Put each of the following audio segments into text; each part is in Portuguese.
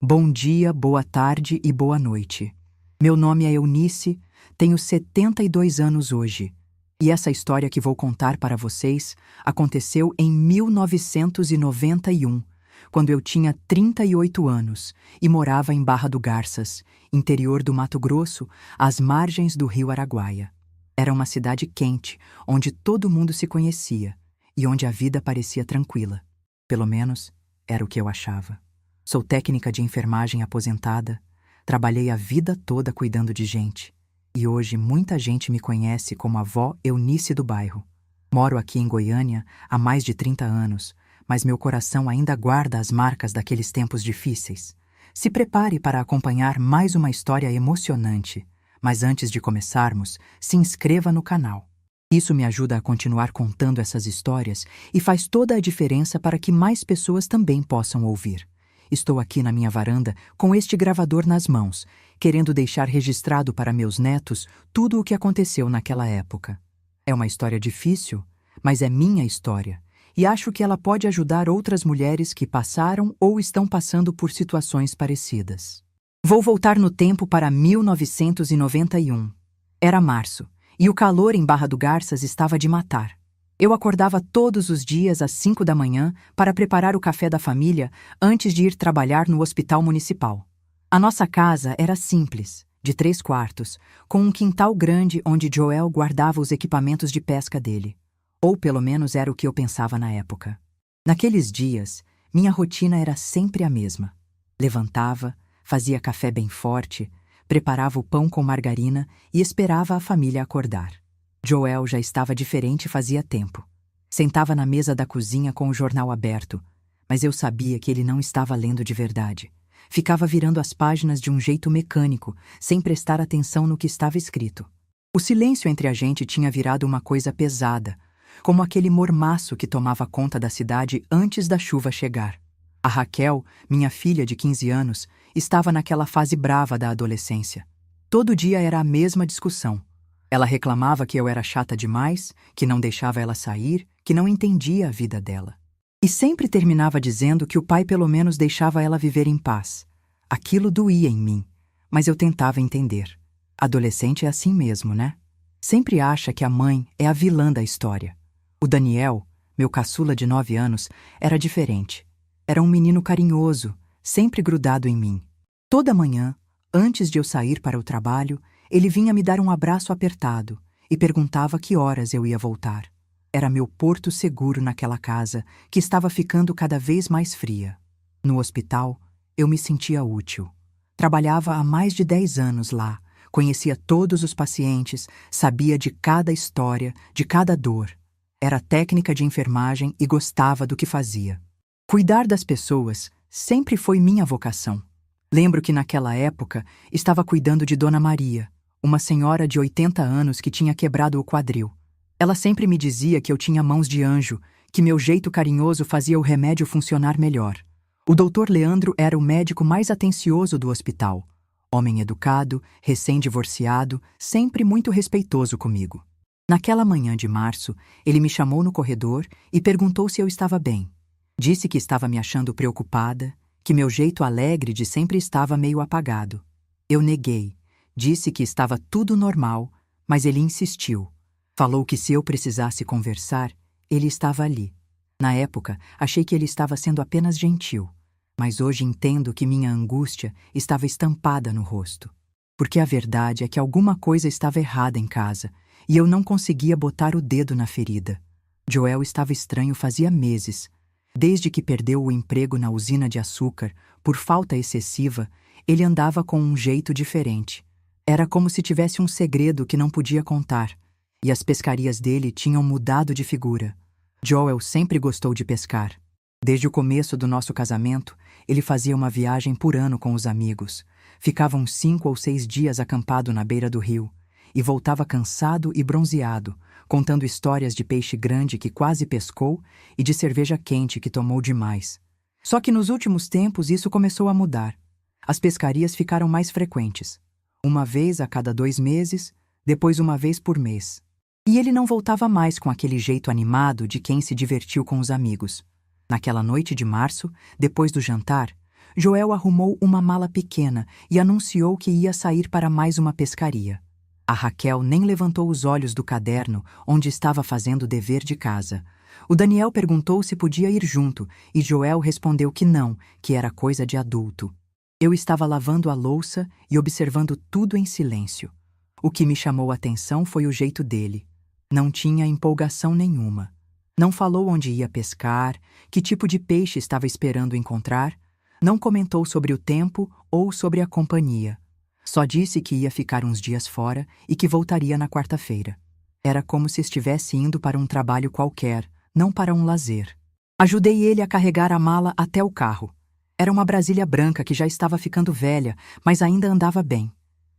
Bom dia, boa tarde e boa noite. Meu nome é Eunice, tenho 72 anos hoje. E essa história que vou contar para vocês aconteceu em 1991, quando eu tinha 38 anos e morava em Barra do Garças, interior do Mato Grosso, às margens do rio Araguaia. Era uma cidade quente, onde todo mundo se conhecia e onde a vida parecia tranquila. Pelo menos, era o que eu achava. Sou técnica de enfermagem aposentada, trabalhei a vida toda cuidando de gente. E hoje muita gente me conhece como a vó Eunice do bairro. Moro aqui em Goiânia há mais de 30 anos, mas meu coração ainda guarda as marcas daqueles tempos difíceis. Se prepare para acompanhar mais uma história emocionante, mas antes de começarmos, se inscreva no canal. Isso me ajuda a continuar contando essas histórias e faz toda a diferença para que mais pessoas também possam ouvir. Estou aqui na minha varanda com este gravador nas mãos, querendo deixar registrado para meus netos tudo o que aconteceu naquela época. É uma história difícil, mas é minha história, e acho que ela pode ajudar outras mulheres que passaram ou estão passando por situações parecidas. Vou voltar no tempo para 1991. Era março, e o calor em Barra do Garças estava de matar. Eu acordava todos os dias às 5 da manhã para preparar o café da família antes de ir trabalhar no hospital municipal. A nossa casa era simples, de 3 quartos, com um quintal grande onde Joel guardava os equipamentos de pesca dele. Ou pelo menos era o que eu pensava na época. Naqueles dias, minha rotina era sempre a mesma. Levantava, fazia café bem forte, preparava o pão com margarina e esperava a família acordar. Joel já estava diferente fazia tempo. Sentava na mesa da cozinha com o jornal aberto, mas eu sabia que ele não estava lendo de verdade. Ficava virando as páginas de um jeito mecânico, sem prestar atenção no que estava escrito. O silêncio entre a gente tinha virado uma coisa pesada, como aquele mormaço que tomava conta da cidade antes da chuva chegar. A Raquel, minha filha de 15 anos, estava naquela fase brava da adolescência. Todo dia era a mesma discussão. Ela reclamava que eu era chata demais, que não deixava ela sair, que não entendia a vida dela. E sempre terminava dizendo que o pai pelo menos deixava ela viver em paz. Aquilo doía em mim, mas eu tentava entender. Adolescente é assim mesmo, né? Sempre acha que a mãe é a vilã da história. O Daniel, meu caçula de 9 anos, era diferente. Era um menino carinhoso, sempre grudado em mim. Toda manhã, antes de eu sair para o trabalho, ele vinha me dar um abraço apertado e perguntava que horas eu ia voltar. Era meu porto seguro naquela casa, que estava ficando cada vez mais fria. No hospital, eu me sentia útil. Trabalhava há mais de 10 anos lá, conhecia todos os pacientes, sabia de cada história, de cada dor. Era técnica de enfermagem e gostava do que fazia. Cuidar das pessoas sempre foi minha vocação. Lembro que naquela época estava cuidando de Dona Maria, uma senhora de 80 anos que tinha quebrado o quadril. Ela sempre me dizia que eu tinha mãos de anjo, que meu jeito carinhoso fazia o remédio funcionar melhor. O doutor Leandro era o médico mais atencioso do hospital. Homem educado, recém-divorciado, sempre muito respeitoso comigo. Naquela manhã de março, ele me chamou no corredor e perguntou se eu estava bem. Disse que estava me achando preocupada, que meu jeito alegre de sempre estava meio apagado. Eu neguei. Disse que estava tudo normal, mas ele insistiu. Falou que se eu precisasse conversar, ele estava ali. Na época, achei que ele estava sendo apenas gentil, mas hoje entendo que minha angústia estava estampada no rosto. Porque a verdade é que alguma coisa estava errada em casa, e eu não conseguia botar o dedo na ferida. Joel estava estranho fazia meses. Desde que perdeu o emprego na usina de açúcar, por falta excessiva, ele andava com um jeito diferente. Era como se tivesse um segredo que não podia contar, e as pescarias dele tinham mudado de figura. Joel sempre gostou de pescar. Desde o começo do nosso casamento, ele fazia uma viagem por ano com os amigos. Ficava uns 5 ou 6 dias acampado na beira do rio, e voltava cansado e bronzeado, contando histórias de peixe grande que quase pescou e de cerveja quente que tomou demais. Só que nos últimos tempos isso começou a mudar. As pescarias ficaram mais frequentes. Uma vez a cada 2 meses, depois uma vez por mês. E ele não voltava mais com aquele jeito animado de quem se divertiu com os amigos. Naquela noite de março, depois do jantar, Joel arrumou uma mala pequena e anunciou que ia sair para mais uma pescaria. A Raquel nem levantou os olhos do caderno onde estava fazendo o dever de casa. O Daniel perguntou se podia ir junto e Joel respondeu que não, que era coisa de adulto. Eu estava lavando a louça e observando tudo em silêncio. O que me chamou a atenção foi o jeito dele. Não tinha empolgação nenhuma. Não falou onde ia pescar, que tipo de peixe estava esperando encontrar. Não comentou sobre o tempo ou sobre a companhia. Só disse que ia ficar uns dias fora e que voltaria na quarta-feira. Era como se estivesse indo para um trabalho qualquer, não para um lazer. Ajudei ele a carregar a mala até o carro. Era uma Brasília branca que já estava ficando velha, mas ainda andava bem.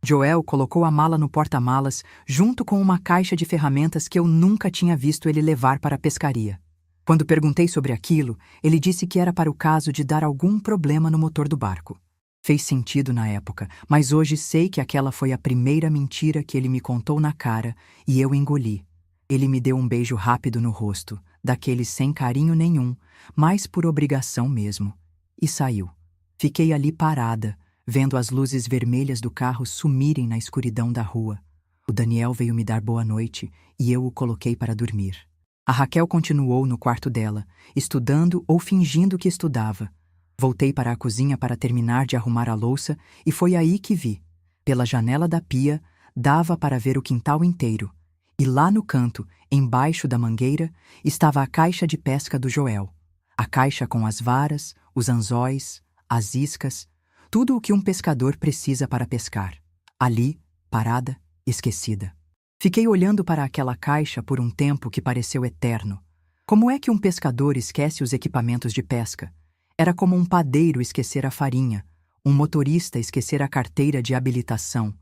Joel colocou a mala no porta-malas junto com uma caixa de ferramentas que eu nunca tinha visto ele levar para a pescaria. Quando perguntei sobre aquilo, ele disse que era para o caso de dar algum problema no motor do barco. Fez sentido na época, mas hoje sei que aquela foi a primeira mentira que ele me contou na cara e eu engoli. Ele me deu um beijo rápido no rosto, daquele sem carinho nenhum, mas por obrigação mesmo. E saiu. Fiquei ali parada, vendo as luzes vermelhas do carro sumirem na escuridão da rua. O Daniel veio me dar boa noite e eu o coloquei para dormir. A Raquel continuou no quarto dela, estudando ou fingindo que estudava. Voltei para a cozinha para terminar de arrumar a louça e foi aí que vi. Pela janela da pia, dava para ver o quintal inteiro. E lá no canto, embaixo da mangueira, estava a caixa de pesca do Joel. A caixa com as varas, os anzóis, as iscas, tudo o que um pescador precisa para pescar. Ali, parada, esquecida. Fiquei olhando para aquela caixa por um tempo que pareceu eterno. Como é que um pescador esquece os equipamentos de pesca? Era como um padeiro esquecer a farinha, um motorista esquecer a carteira de habilitação.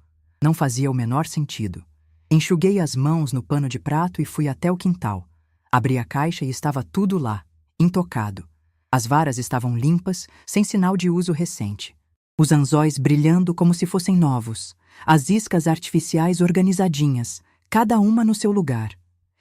Não fazia o menor sentido. Enxuguei as mãos no pano de prato e fui até o quintal. Abri a caixa e estava tudo lá, intocado. As varas estavam limpas, sem sinal de uso recente. Os anzóis brilhando como se fossem novos. As iscas artificiais organizadinhas, cada uma no seu lugar.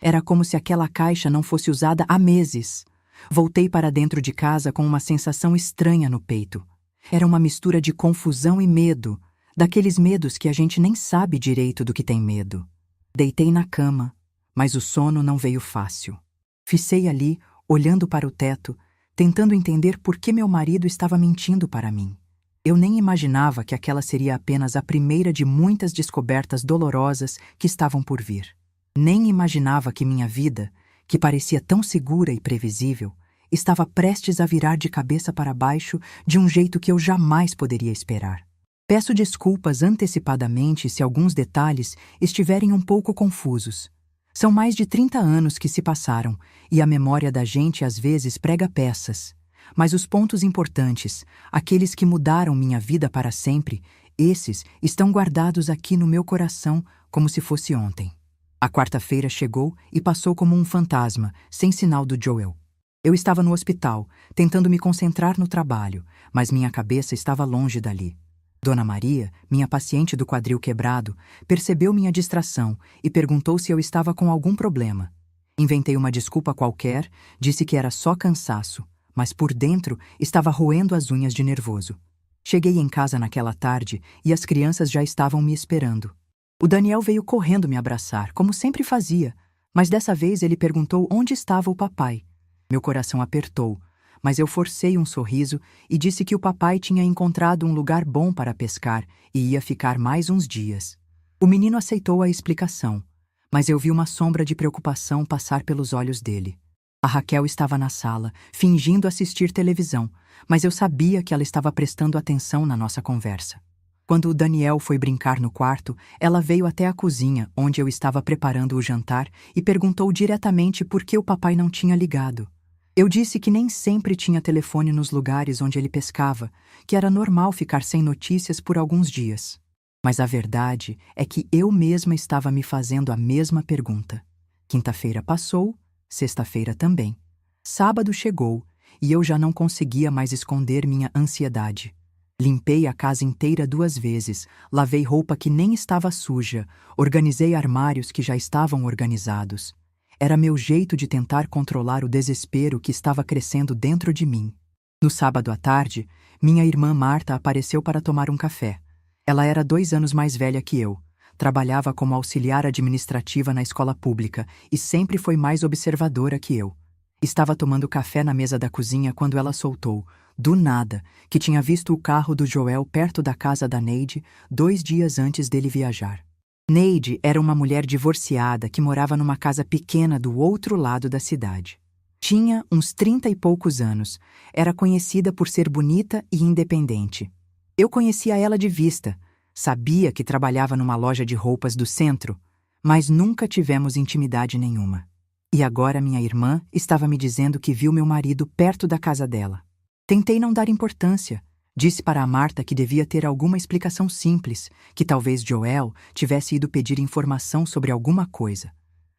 Era como se aquela caixa não fosse usada há meses. Voltei para dentro de casa com uma sensação estranha no peito. Era uma mistura de confusão e medo, daqueles medos que a gente nem sabe direito do que tem medo. Deitei na cama, mas o sono não veio fácil. Ficei ali, olhando para o teto, tentando entender por que meu marido estava mentindo para mim. Eu nem imaginava que aquela seria apenas a primeira de muitas descobertas dolorosas que estavam por vir. Nem imaginava que minha vida, que parecia tão segura e previsível, estava prestes a virar de cabeça para baixo de um jeito que eu jamais poderia esperar. Peço desculpas antecipadamente se alguns detalhes estiverem um pouco confusos. São mais de 30 anos que se passaram e a memória da gente às vezes prega peças. Mas os pontos importantes, aqueles que mudaram minha vida para sempre, esses estão guardados aqui no meu coração como se fosse ontem. A quarta-feira chegou e passou como um fantasma, sem sinal do Joel. Eu estava no hospital, tentando me concentrar no trabalho, mas minha cabeça estava longe dali. Dona Maria, minha paciente do quadril quebrado, percebeu minha distração e perguntou se eu estava com algum problema. Inventei uma desculpa qualquer, disse que era só cansaço, mas por dentro estava roendo as unhas de nervoso. Cheguei em casa naquela tarde e as crianças já estavam me esperando. O Daniel veio correndo me abraçar, como sempre fazia, mas dessa vez ele perguntou onde estava o papai. Meu coração apertou, mas eu forcei um sorriso e disse que o papai tinha encontrado um lugar bom para pescar e ia ficar mais uns dias. O menino aceitou a explicação, mas eu vi uma sombra de preocupação passar pelos olhos dele. A Raquel estava na sala, fingindo assistir televisão, mas eu sabia que ela estava prestando atenção na nossa conversa. Quando o Daniel foi brincar no quarto, ela veio até a cozinha, onde eu estava preparando o jantar, e perguntou diretamente por que o papai não tinha ligado. Eu disse que nem sempre tinha telefone nos lugares onde ele pescava, que era normal ficar sem notícias por alguns dias. Mas a verdade é que eu mesma estava me fazendo a mesma pergunta. Quinta-feira passou, sexta-feira também. Sábado chegou e eu já não conseguia mais esconder minha ansiedade. Limpei a casa inteira 2 vezes, lavei roupa que nem estava suja, organizei armários que já estavam organizados. Era meu jeito de tentar controlar o desespero que estava crescendo dentro de mim. No sábado à tarde, minha irmã Marta apareceu para tomar um café. Ela era 2 anos mais velha que eu, trabalhava como auxiliar administrativa na escola pública e sempre foi mais observadora que eu. Estava tomando café na mesa da cozinha quando ela soltou, do nada, que tinha visto o carro do Joel perto da casa da Neide 2 dias antes dele viajar. Neide era uma mulher divorciada que morava numa casa pequena do outro lado da cidade. Tinha uns 30 e poucos anos, era conhecida por ser bonita e independente. Eu conhecia ela de vista, sabia que trabalhava numa loja de roupas do centro, mas nunca tivemos intimidade nenhuma. E agora minha irmã estava me dizendo que viu meu marido perto da casa dela. Tentei não dar importância. Disse para a Marta que devia ter alguma explicação simples, que talvez Joel tivesse ido pedir informação sobre alguma coisa.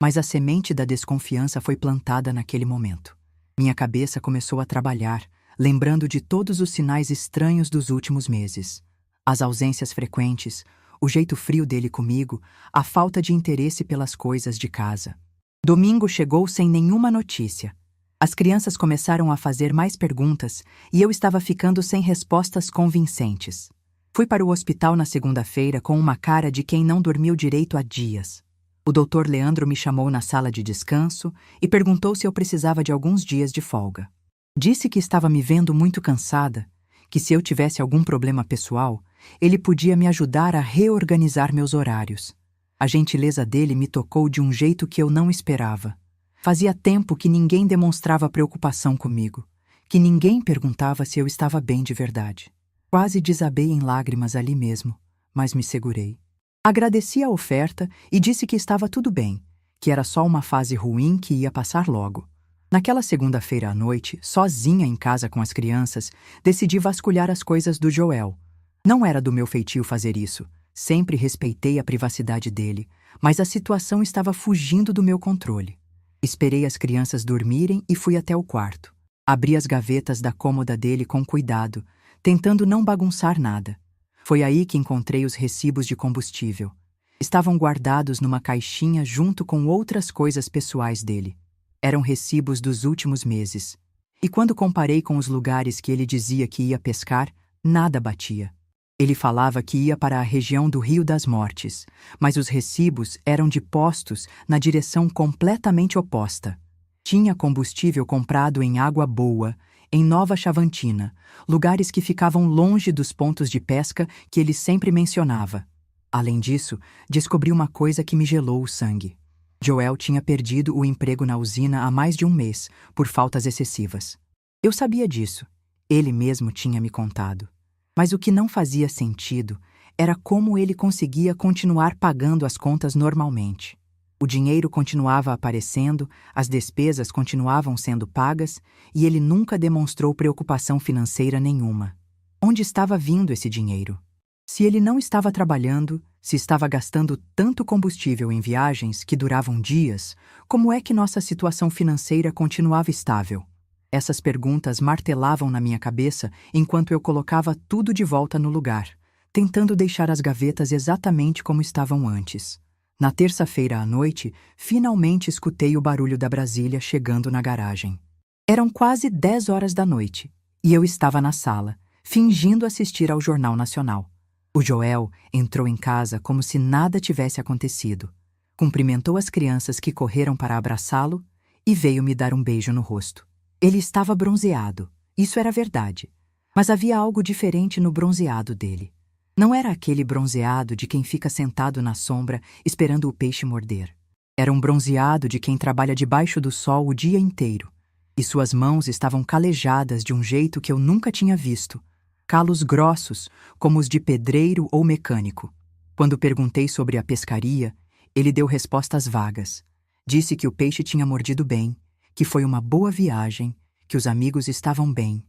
Mas a semente da desconfiança foi plantada naquele momento. Minha cabeça começou a trabalhar, lembrando de todos os sinais estranhos dos últimos meses. As ausências frequentes, o jeito frio dele comigo, a falta de interesse pelas coisas de casa. Domingo chegou sem nenhuma notícia. As crianças começaram a fazer mais perguntas e eu estava ficando sem respostas convincentes. Fui para o hospital na segunda-feira com uma cara de quem não dormiu direito há dias. O doutor Leandro me chamou na sala de descanso e perguntou se eu precisava de alguns dias de folga. Disse que estava me vendo muito cansada, que se eu tivesse algum problema pessoal, ele podia me ajudar a reorganizar meus horários. A gentileza dele me tocou de um jeito que eu não esperava. Fazia tempo que ninguém demonstrava preocupação comigo, que ninguém perguntava se eu estava bem de verdade. Quase desabei em lágrimas ali mesmo, mas me segurei. Agradeci a oferta e disse que estava tudo bem, que era só uma fase ruim que ia passar logo. Naquela segunda-feira à noite, sozinha em casa com as crianças, decidi vasculhar as coisas do Joel. Não era do meu feitio fazer isso. Sempre respeitei a privacidade dele, mas a situação estava fugindo do meu controle. Esperei as crianças dormirem e fui até o quarto. Abri as gavetas da cômoda dele com cuidado, tentando não bagunçar nada. Foi aí que encontrei os recibos de combustível. Estavam guardados numa caixinha junto com outras coisas pessoais dele. Eram recibos dos últimos meses. E quando comparei com os lugares que ele dizia que ia pescar, nada batia. Ele falava que ia para a região do Rio das Mortes, mas os recibos eram de postos na direção completamente oposta. Tinha combustível comprado em Água Boa, em Nova Chavantina, lugares que ficavam longe dos pontos de pesca que ele sempre mencionava. Além disso, descobri uma coisa que me gelou o sangue. Joel tinha perdido o emprego na usina há mais de um mês, por faltas excessivas. Eu sabia disso. Ele mesmo tinha me contado. Mas o que não fazia sentido era como ele conseguia continuar pagando as contas normalmente. O dinheiro continuava aparecendo, as despesas continuavam sendo pagas e ele nunca demonstrou preocupação financeira nenhuma. Onde estava vindo esse dinheiro? Se ele não estava trabalhando, se estava gastando tanto combustível em viagens que duravam dias, como é que nossa situação financeira continuava estável? Essas perguntas martelavam na minha cabeça enquanto eu colocava tudo de volta no lugar, tentando deixar as gavetas exatamente como estavam antes. Na terça-feira à noite, finalmente escutei o barulho da Brasília chegando na garagem. Eram quase 10 horas da noite, e eu estava na sala, fingindo assistir ao Jornal Nacional. O Joel entrou em casa como se nada tivesse acontecido. Cumprimentou as crianças que correram para abraçá-lo e veio me dar um beijo no rosto. Ele estava bronzeado, isso era verdade, mas havia algo diferente no bronzeado dele. Não era aquele bronzeado de quem fica sentado na sombra esperando o peixe morder. Era um bronzeado de quem trabalha debaixo do sol o dia inteiro, e suas mãos estavam calejadas de um jeito que eu nunca tinha visto, calos grossos, como os de pedreiro ou mecânico. Quando perguntei sobre a pescaria, ele deu respostas vagas. Disse que o peixe tinha mordido bem, que foi uma boa viagem, que os amigos estavam bem.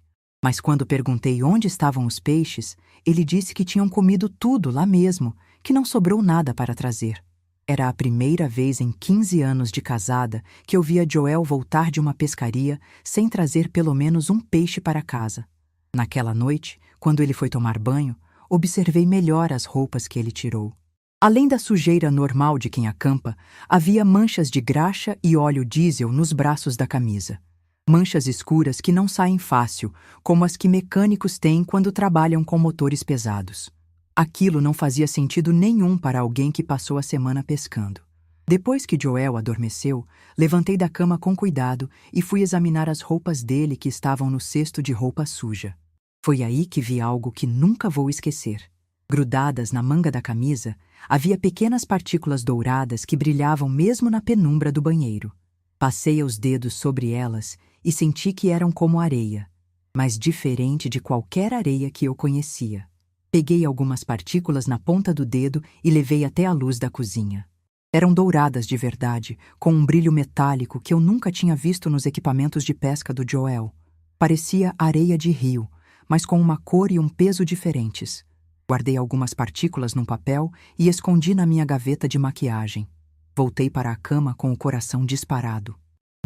Mas quando perguntei onde estavam os peixes, ele disse que tinham comido tudo lá mesmo, que não sobrou nada para trazer. Era a primeira vez em 15 anos de casada que eu via Joel voltar de uma pescaria sem trazer pelo menos um peixe para casa. Naquela noite, quando ele foi tomar banho, observei melhor as roupas que ele tirou. Além da sujeira normal de quem acampa, havia manchas de graxa e óleo diesel nos braços da camisa. Manchas escuras que não saem fácil, como as que mecânicos têm quando trabalham com motores pesados. Aquilo não fazia sentido nenhum para alguém que passou a semana pescando. Depois que Joel adormeceu, levantei da cama com cuidado e fui examinar as roupas dele que estavam no cesto de roupa suja. Foi aí que vi algo que nunca vou esquecer. Grudadas na manga da camisa, havia pequenas partículas douradas que brilhavam mesmo na penumbra do banheiro. Passei os dedos sobre elas e senti que eram como areia, mas diferente de qualquer areia que eu conhecia. Peguei algumas partículas na ponta do dedo e levei até a luz da cozinha. Eram douradas de verdade, com um brilho metálico que eu nunca tinha visto nos equipamentos de pesca do Joel. Parecia areia de rio, mas com uma cor e um peso diferentes. Guardei algumas partículas num papel e escondi na minha gaveta de maquiagem. Voltei para a cama com o coração disparado.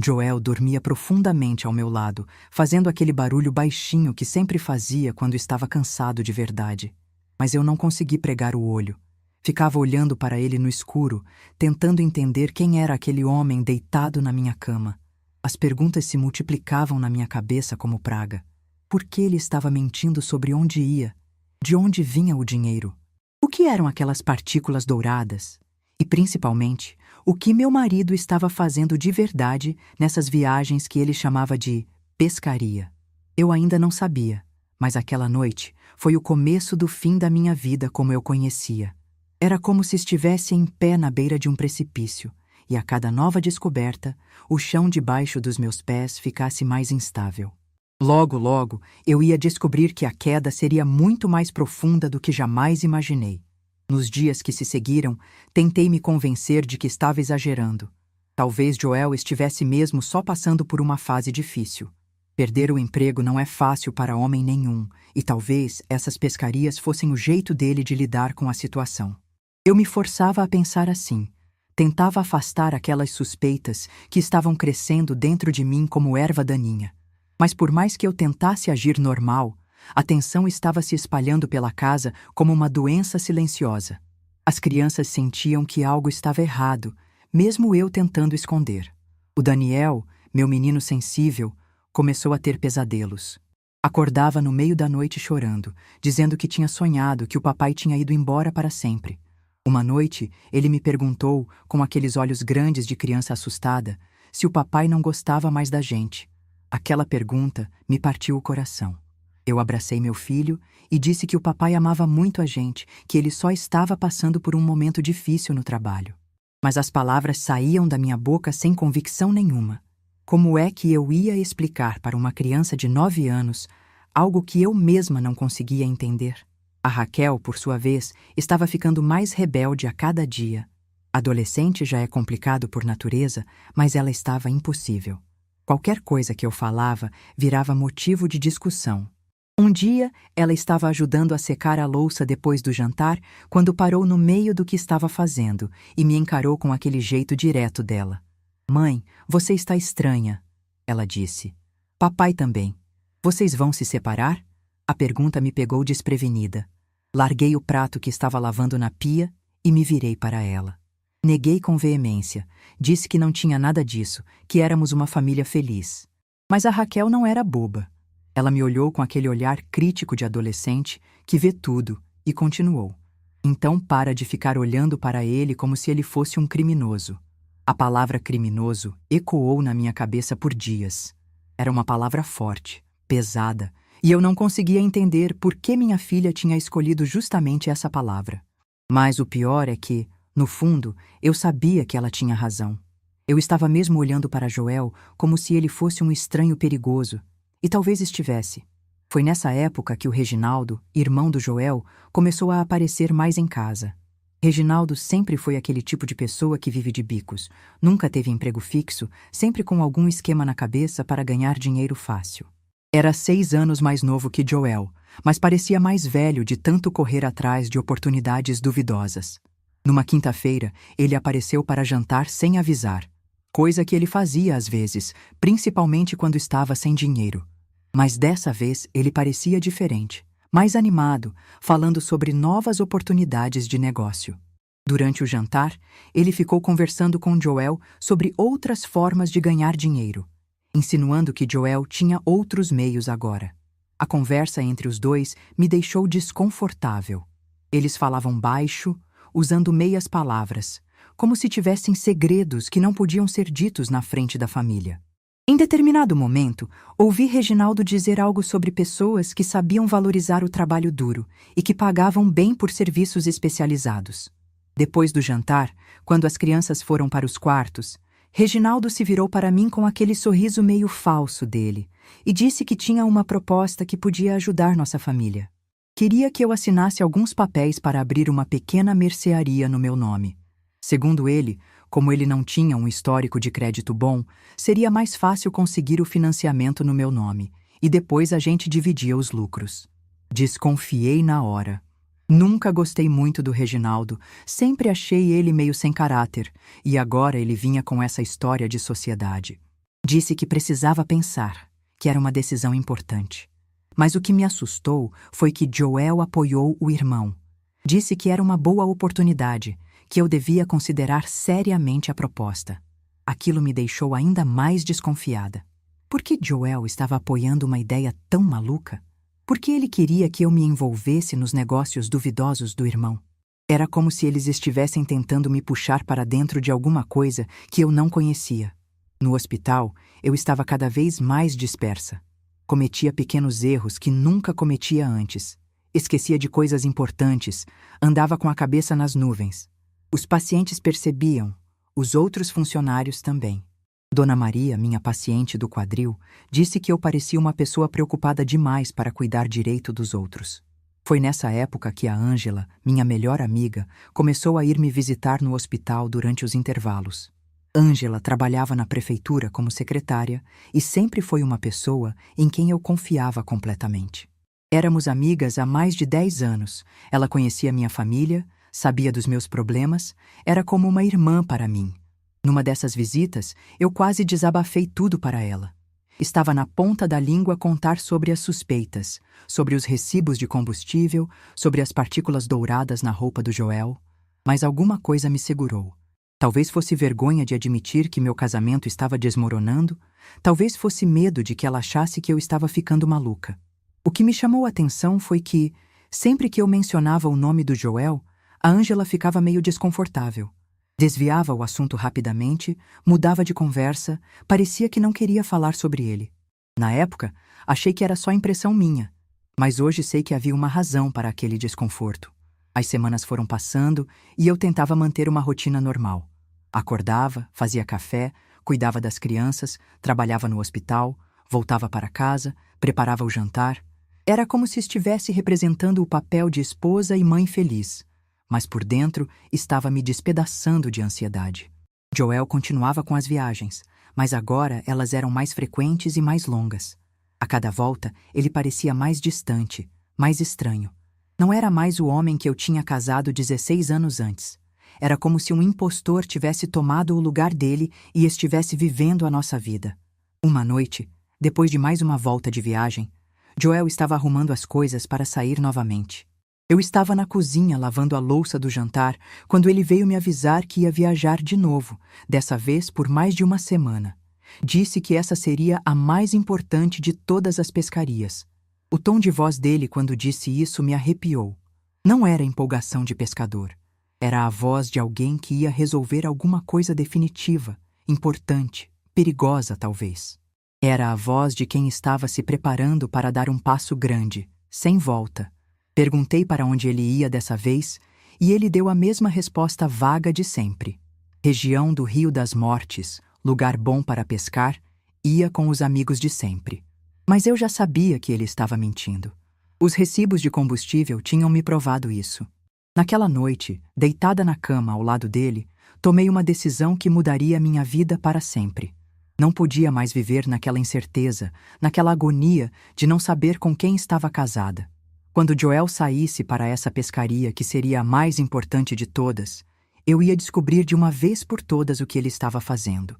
Joel dormia profundamente ao meu lado, fazendo aquele barulho baixinho que sempre fazia quando estava cansado de verdade. Mas eu não consegui pregar o olho. Ficava olhando para ele no escuro, tentando entender quem era aquele homem deitado na minha cama. As perguntas se multiplicavam na minha cabeça como praga. Por que ele estava mentindo sobre onde ia? De onde vinha o dinheiro? O que eram aquelas partículas douradas? E, principalmente, o que meu marido estava fazendo de verdade nessas viagens que ele chamava de pescaria. Eu ainda não sabia, mas aquela noite foi o começo do fim da minha vida como eu conhecia. Era como se estivesse em pé na beira de um precipício, e a cada nova descoberta, o chão debaixo dos meus pés ficasse mais instável. Logo, logo, eu ia descobrir que a queda seria muito mais profunda do que jamais imaginei. Nos dias que se seguiram, tentei me convencer de que estava exagerando. Talvez Joel estivesse mesmo só passando por uma fase difícil. Perder o emprego não é fácil para homem nenhum, e talvez essas pescarias fossem o jeito dele de lidar com a situação. Eu me forçava a pensar assim. Tentava afastar aquelas suspeitas que estavam crescendo dentro de mim como erva daninha. Mas por mais que eu tentasse agir normal, a tensão estava se espalhando pela casa como uma doença silenciosa. As crianças sentiam que algo estava errado, mesmo eu tentando esconder. O Daniel, meu menino sensível, começou a ter pesadelos. Acordava no meio da noite chorando, dizendo que tinha sonhado que o papai tinha ido embora para sempre. Uma noite, ele me perguntou, com aqueles olhos grandes de criança assustada, se o papai não gostava mais da gente. Aquela pergunta me partiu o coração. Eu abracei meu filho e disse que o papai amava muito a gente, que ele só estava passando por um momento difícil no trabalho. Mas as palavras saíam da minha boca sem convicção nenhuma. Como é que eu ia explicar para uma criança de 9 anos algo que eu mesma não conseguia entender? A Raquel, por sua vez, estava ficando mais rebelde a cada dia. Adolescente já é complicado por natureza, mas ela estava impossível. Qualquer coisa que eu falava virava motivo de discussão. Um dia, ela estava ajudando a secar a louça depois do jantar, quando parou no meio do que estava fazendo e me encarou com aquele jeito direto dela. "Mãe, você está estranha", ela disse. "Papai também. Vocês vão se separar?" A pergunta me pegou desprevenida. Larguei o prato que estava lavando na pia e me virei para ela. Neguei com veemência. Disse que não tinha nada disso, que éramos uma família feliz. Mas a Raquel não era boba. Ela me olhou com aquele olhar crítico de adolescente que vê tudo e continuou. "Então para de ficar olhando para ele como se ele fosse um criminoso." A palavra criminoso ecoou na minha cabeça por dias. Era uma palavra forte, pesada, e eu não conseguia entender por que minha filha tinha escolhido justamente essa palavra. Mas o pior é que, no fundo, eu sabia que ela tinha razão. Eu estava mesmo olhando para Joel como se ele fosse um estranho perigoso. E talvez estivesse. Foi nessa época que o Reginaldo, irmão do Joel, começou a aparecer mais em casa. Reginaldo sempre foi aquele tipo de pessoa que vive de bicos. Nunca teve emprego fixo, sempre com algum esquema na cabeça para ganhar dinheiro fácil. Era 6 anos mais novo que Joel, mas parecia mais velho de tanto correr atrás de oportunidades duvidosas. Numa quinta-feira, ele apareceu para jantar sem avisar. Coisa que ele fazia às vezes, principalmente quando estava sem dinheiro. Mas dessa vez ele parecia diferente, mais animado, falando sobre novas oportunidades de negócio. Durante o jantar, ele ficou conversando com Joel sobre outras formas de ganhar dinheiro. insinuando que Joel tinha outros meios agora. A conversa entre os dois me deixou desconfortável. Eles falavam baixo, usando meias palavras, como se tivessem segredos que não podiam ser ditos na frente da família. Em determinado momento, ouvi Reginaldo dizer algo sobre pessoas que sabiam valorizar o trabalho duro e que pagavam bem por serviços especializados. Depois do jantar, quando as crianças foram para os quartos, Reginaldo se virou para mim com aquele sorriso meio falso dele e disse que tinha uma proposta que podia ajudar nossa família. Queria que eu assinasse alguns papéis para abrir uma pequena mercearia no meu nome. Segundo ele, como ele não tinha um histórico de crédito bom, seria mais fácil conseguir o financiamento no meu nome, e depois a gente dividia os lucros. Desconfiei na hora. Nunca gostei muito do Reginaldo, sempre achei ele meio sem caráter, e agora ele vinha com essa história de sociedade. Disse que precisava pensar, que era uma decisão importante. Mas o que me assustou foi que Joel apoiou o irmão. Disse que era uma boa oportunidade, que eu devia considerar seriamente a proposta. Aquilo me deixou ainda mais desconfiada. Por que Joel estava apoiando uma ideia tão maluca? Por que ele queria que eu me envolvesse nos negócios duvidosos do irmão? Era como se eles estivessem tentando me puxar para dentro de alguma coisa que eu não conhecia. No hospital, eu estava cada vez mais dispersa. Cometia pequenos erros que nunca cometia antes. Esquecia de coisas importantes, andava com a cabeça nas nuvens. Os pacientes percebiam, os outros funcionários também. Dona Maria, minha paciente do quadril, disse que eu parecia uma pessoa preocupada demais para cuidar direito dos outros. Foi nessa época que a Ângela, minha melhor amiga, começou a ir me visitar no hospital durante os intervalos. Ângela trabalhava na prefeitura como secretária e sempre foi uma pessoa em quem eu confiava completamente. Éramos amigas há mais de 10 anos. Ela conhecia minha família, sabia dos meus problemas, era como uma irmã para mim. Numa dessas visitas, eu quase desabafei tudo para ela. Estava na ponta da língua contar sobre as suspeitas, sobre os recibos de combustível, sobre as partículas douradas na roupa do Joel, mas alguma coisa me segurou. Talvez fosse vergonha de admitir que meu casamento estava desmoronando, talvez fosse medo de que ela achasse que eu estava ficando maluca. O que me chamou a atenção foi que, sempre que eu mencionava o nome do Joel, a Ângela ficava meio desconfortável. Desviava o assunto rapidamente, mudava de conversa, parecia que não queria falar sobre ele. Na época, achei que era só impressão minha, mas hoje sei que havia uma razão para aquele desconforto. As semanas foram passando e eu tentava manter uma rotina normal. Acordava, fazia café, cuidava das crianças, trabalhava no hospital, voltava para casa, preparava o jantar. Era como se estivesse representando o papel de esposa e mãe feliz, mas por dentro estava me despedaçando de ansiedade. Joel continuava com as viagens, mas agora elas eram mais frequentes e mais longas. A cada volta, ele parecia mais distante, mais estranho. Não era mais o homem que eu tinha casado 16 anos antes. Era como se um impostor tivesse tomado o lugar dele e estivesse vivendo a nossa vida. Uma noite, depois de mais uma volta de viagem, Joel estava arrumando as coisas para sair novamente. Eu estava na cozinha lavando a louça do jantar quando ele veio me avisar que ia viajar de novo, dessa vez por mais de uma semana. Disse que essa seria a mais importante de todas as pescarias. O tom de voz dele quando disse isso me arrepiou. Não era empolgação de pescador. Era a voz de alguém que ia resolver alguma coisa definitiva, importante, perigosa talvez. Era a voz de quem estava se preparando para dar um passo grande, sem volta. Perguntei para onde ele ia dessa vez e ele deu a mesma resposta vaga de sempre. Região do Rio das Mortes, lugar bom para pescar, ia com os amigos de sempre. Mas eu já sabia que ele estava mentindo. Os recibos de combustível tinham me provado isso. Naquela noite, deitada na cama ao lado dele, tomei uma decisão que mudaria minha vida para sempre. Não podia mais viver naquela incerteza, naquela agonia de não saber com quem estava casada. Quando Joel saísse para essa pescaria que seria a mais importante de todas, eu ia descobrir de uma vez por todas o que ele estava fazendo.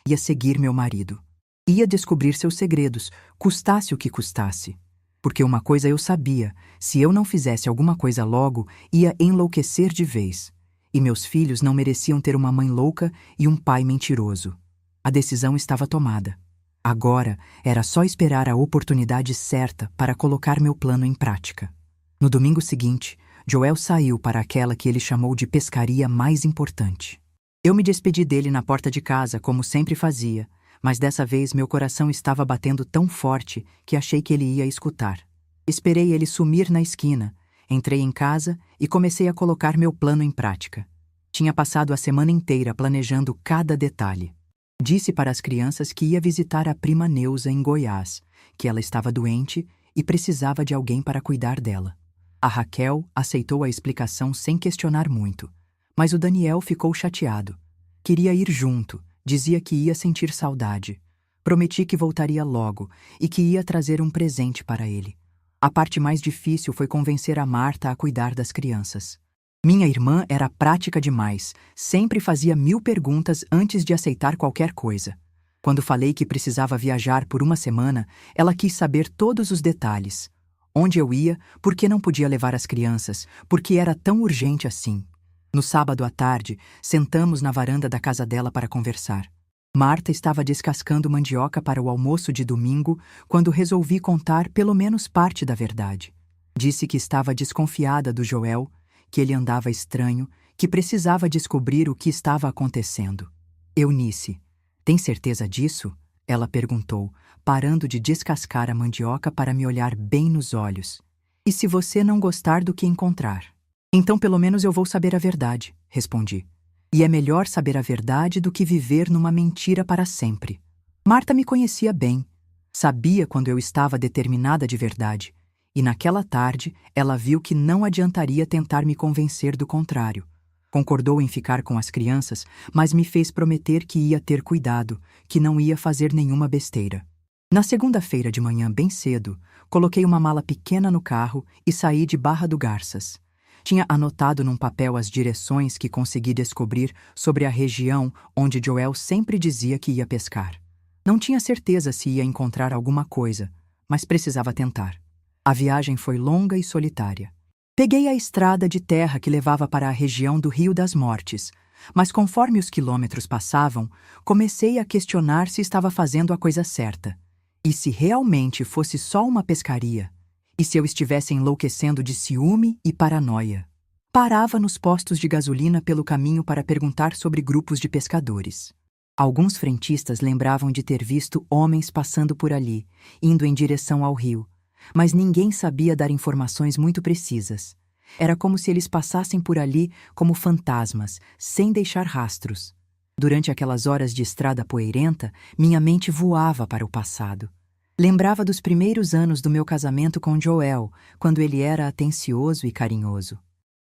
Ia seguir meu marido. Ia descobrir seus segredos, custasse o que custasse. Porque uma coisa eu sabia, se eu não fizesse alguma coisa logo, ia enlouquecer de vez. E meus filhos não mereciam ter uma mãe louca e um pai mentiroso. A decisão estava tomada. Agora era só esperar a oportunidade certa para colocar meu plano em prática. No domingo seguinte, Joel saiu para aquela que ele chamou de pescaria mais importante. Eu me despedi dele na porta de casa, como sempre fazia, mas dessa vez meu coração estava batendo tão forte que achei que ele ia escutar. Esperei ele sumir na esquina, entrei em casa e comecei a colocar meu plano em prática. Tinha passado a semana inteira planejando cada detalhe. Disse para as crianças que ia visitar a prima Neuza em Goiás, que ela estava doente e precisava de alguém para cuidar dela. A Raquel aceitou a explicação sem questionar muito, mas o Daniel ficou chateado. Queria ir junto, dizia que ia sentir saudade. Prometi que voltaria logo e que ia trazer um presente para ele. A parte mais difícil foi convencer a Marta a cuidar das crianças. Minha irmã era prática demais, sempre fazia 1000 perguntas antes de aceitar qualquer coisa. Quando falei que precisava viajar por uma semana, ela quis saber todos os detalhes. Onde eu ia, por que não podia levar as crianças, por que era tão urgente assim. No sábado à tarde, sentamos na varanda da casa dela para conversar. Marta estava descascando mandioca para o almoço de domingo quando resolvi contar pelo menos parte da verdade. Disse que estava desconfiada do Joel, que ele andava estranho, que precisava descobrir o que estava acontecendo. Eunice, tem certeza disso? Ela perguntou, parando de descascar a mandioca para me olhar bem nos olhos. E se você não gostar do que encontrar? Então pelo menos eu vou saber a verdade, respondi. E é melhor saber a verdade do que viver numa mentira para sempre. Marta me conhecia bem. Sabia quando eu estava determinada de verdade. E naquela tarde, ela viu que não adiantaria tentar me convencer do contrário. Concordou em ficar com as crianças, mas me fez prometer que ia ter cuidado, que não ia fazer nenhuma besteira. Na segunda-feira de manhã, bem cedo, coloquei uma mala pequena no carro e saí de Barra do Garças. Tinha anotado num papel as direções que consegui descobrir sobre a região onde Joel sempre dizia que ia pescar. Não tinha certeza se ia encontrar alguma coisa, mas precisava tentar. A viagem foi longa e solitária. Peguei a estrada de terra que levava para a região do Rio das Mortes, mas conforme os quilômetros passavam, comecei a questionar se estava fazendo a coisa certa. E se realmente fosse só uma pescaria? E se eu estivesse enlouquecendo de ciúme e paranoia? Parava nos postos de gasolina pelo caminho para perguntar sobre grupos de pescadores. Alguns frentistas lembravam de ter visto homens passando por ali, indo em direção ao rio, mas ninguém sabia dar informações muito precisas. Era como se eles passassem por ali como fantasmas, sem deixar rastros. Durante aquelas horas de estrada poeirenta, minha mente voava para o passado. Lembrava dos primeiros anos do meu casamento com Joel, quando ele era atencioso e carinhoso.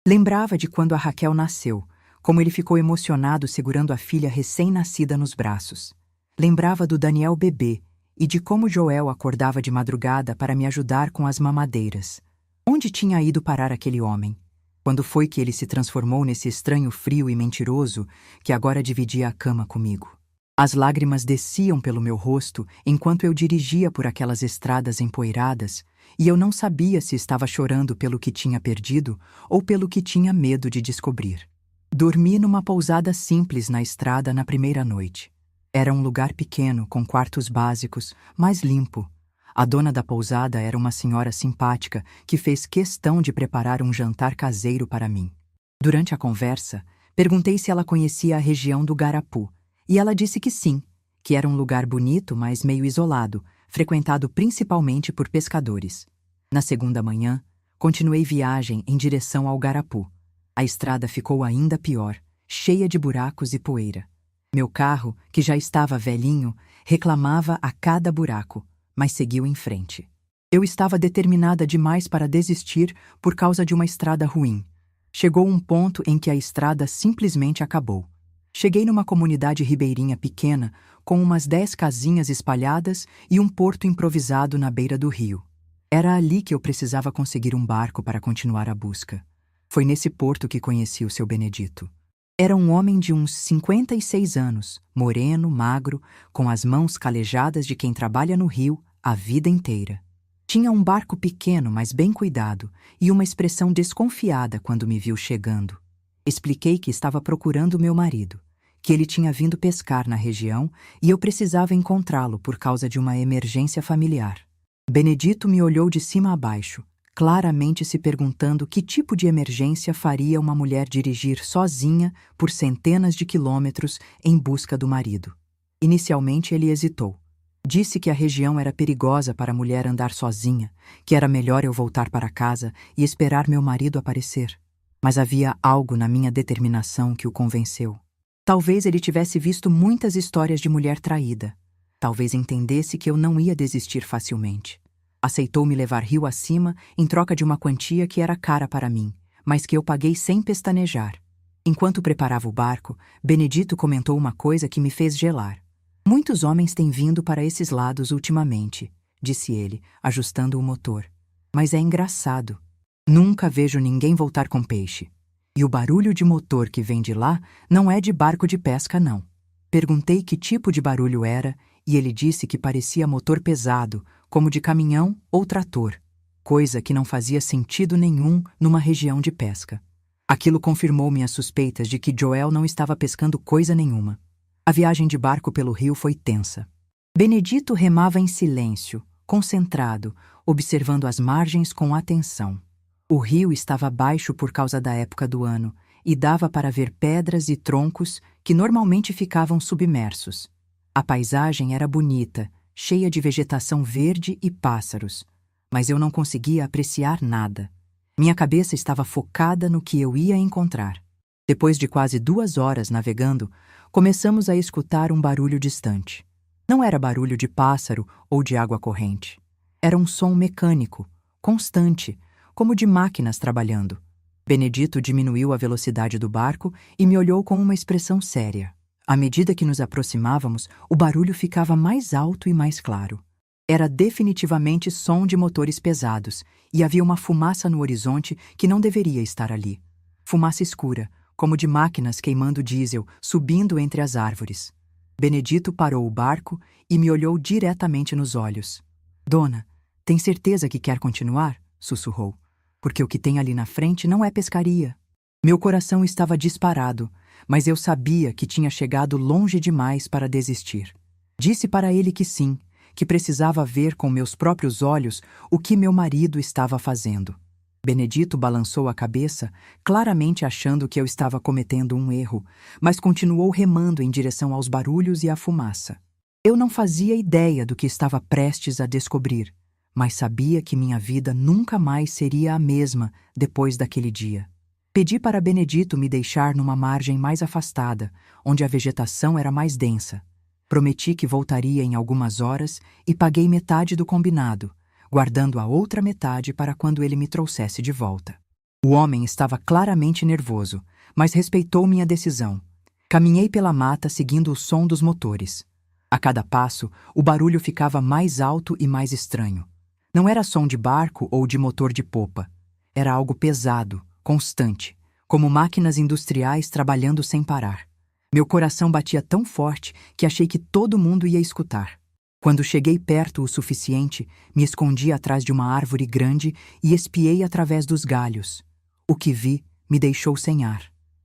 Lembrava de quando a Raquel nasceu, como ele ficou emocionado segurando a filha recém-nascida nos braços. Lembrava do Daniel bebê, e de como Joel acordava de madrugada para me ajudar com as mamadeiras. Onde tinha ido parar aquele homem? Quando foi que ele se transformou nesse estranho frio e mentiroso que agora dividia a cama comigo? As lágrimas desciam pelo meu rosto enquanto eu dirigia por aquelas estradas empoeiradas, e eu não sabia se estava chorando pelo que tinha perdido ou pelo que tinha medo de descobrir. Dormi numa pousada simples na estrada na primeira noite. Era um lugar pequeno, com quartos básicos, mas limpo. A dona da pousada era uma senhora simpática que fez questão de preparar um jantar caseiro para mim. Durante a conversa, perguntei se ela conhecia a região do Garapu, e ela disse que sim, que era um lugar bonito, mas meio isolado, frequentado principalmente por pescadores. Na segunda manhã, continuei viagem em direção ao Garapu. A estrada ficou ainda pior, cheia de buracos e poeira. Meu carro, que já estava velhinho, reclamava a cada buraco, mas seguiu em frente. Eu estava determinada demais para desistir por causa de uma estrada ruim. Chegou um ponto em que a estrada simplesmente acabou. Cheguei numa comunidade ribeirinha pequena, com umas 10 casinhas espalhadas e um porto improvisado na beira do rio. Era ali que eu precisava conseguir um barco para continuar a busca. Foi nesse porto que conheci o seu Benedito. Era um homem de uns 56 anos, moreno, magro, com as mãos calejadas de quem trabalha no rio a vida inteira. Tinha um barco pequeno, mas bem cuidado, e uma expressão desconfiada quando me viu chegando. Expliquei que estava procurando meu marido, que ele tinha vindo pescar na região e eu precisava encontrá-lo por causa de uma emergência familiar. Benedito me olhou de cima a baixo, claramente se perguntando que tipo de emergência faria uma mulher dirigir sozinha por centenas de quilômetros em busca do marido. Inicialmente ele hesitou. Disse que a região era perigosa para a mulher andar sozinha, que era melhor eu voltar para casa e esperar meu marido aparecer. Mas havia algo na minha determinação que o convenceu. Talvez ele tivesse visto muitas histórias de mulher traída. Talvez entendesse que eu não ia desistir facilmente. Aceitou me levar rio acima em troca de uma quantia que era cara para mim, mas que eu paguei sem pestanejar. Enquanto preparava o barco, Benedito comentou uma coisa que me fez gelar. Muitos homens têm vindo para esses lados ultimamente, disse ele, ajustando o motor. Mas é engraçado. Nunca vejo ninguém voltar com peixe. E o barulho de motor que vem de lá não é de barco de pesca, não. Perguntei que tipo de barulho era e ele disse que parecia motor pesado, como de caminhão ou trator, coisa que não fazia sentido nenhum numa região de pesca. Aquilo confirmou minhas suspeitas de que Joel não estava pescando coisa nenhuma. A viagem de barco pelo rio foi tensa. Benedito remava em silêncio, concentrado, observando as margens com atenção. O rio estava baixo por causa da época do ano e dava para ver pedras e troncos que normalmente ficavam submersos. A paisagem era bonita, cheia de vegetação verde e pássaros, mas eu não conseguia apreciar nada. Minha cabeça estava focada no que eu ia encontrar. Depois de quase 2 horas navegando, começamos a escutar um barulho distante. Não era barulho de pássaro ou de água corrente. Era um som mecânico, constante, como de máquinas trabalhando. Benedito diminuiu a velocidade do barco e me olhou com uma expressão séria. À medida que nos aproximávamos, o barulho ficava mais alto e mais claro. Era definitivamente som de motores pesados, e havia uma fumaça no horizonte que não deveria estar ali. Fumaça escura, como de máquinas queimando diesel, subindo entre as árvores. Benedito parou o barco e me olhou diretamente nos olhos. "Dona, tem certeza que quer continuar?" sussurrou. "Porque o que tem ali na frente não é pescaria." Meu coração estava disparado, mas eu sabia que tinha chegado longe demais para desistir. Disse para ele que sim, que precisava ver com meus próprios olhos o que meu marido estava fazendo. Benedito balançou a cabeça, claramente achando que eu estava cometendo um erro, mas continuou remando em direção aos barulhos e à fumaça. Eu não fazia ideia do que estava prestes a descobrir, mas sabia que minha vida nunca mais seria a mesma depois daquele dia. Pedi para Benedito me deixar numa margem mais afastada, onde a vegetação era mais densa. Prometi que voltaria em algumas horas e paguei metade do combinado, guardando a outra metade para quando ele me trouxesse de volta. O homem estava claramente nervoso, mas respeitou minha decisão. Caminhei pela mata seguindo o som dos motores. A cada passo, o barulho ficava mais alto e mais estranho. Não era som de barco ou de motor de popa. Era algo pesado, constante, como máquinas industriais trabalhando sem parar. Meu coração batia tão forte que achei que todo mundo ia escutar. Quando cheguei perto o suficiente, me escondi atrás de uma árvore grande e espiei através dos galhos. O que vi me deixou sem ar.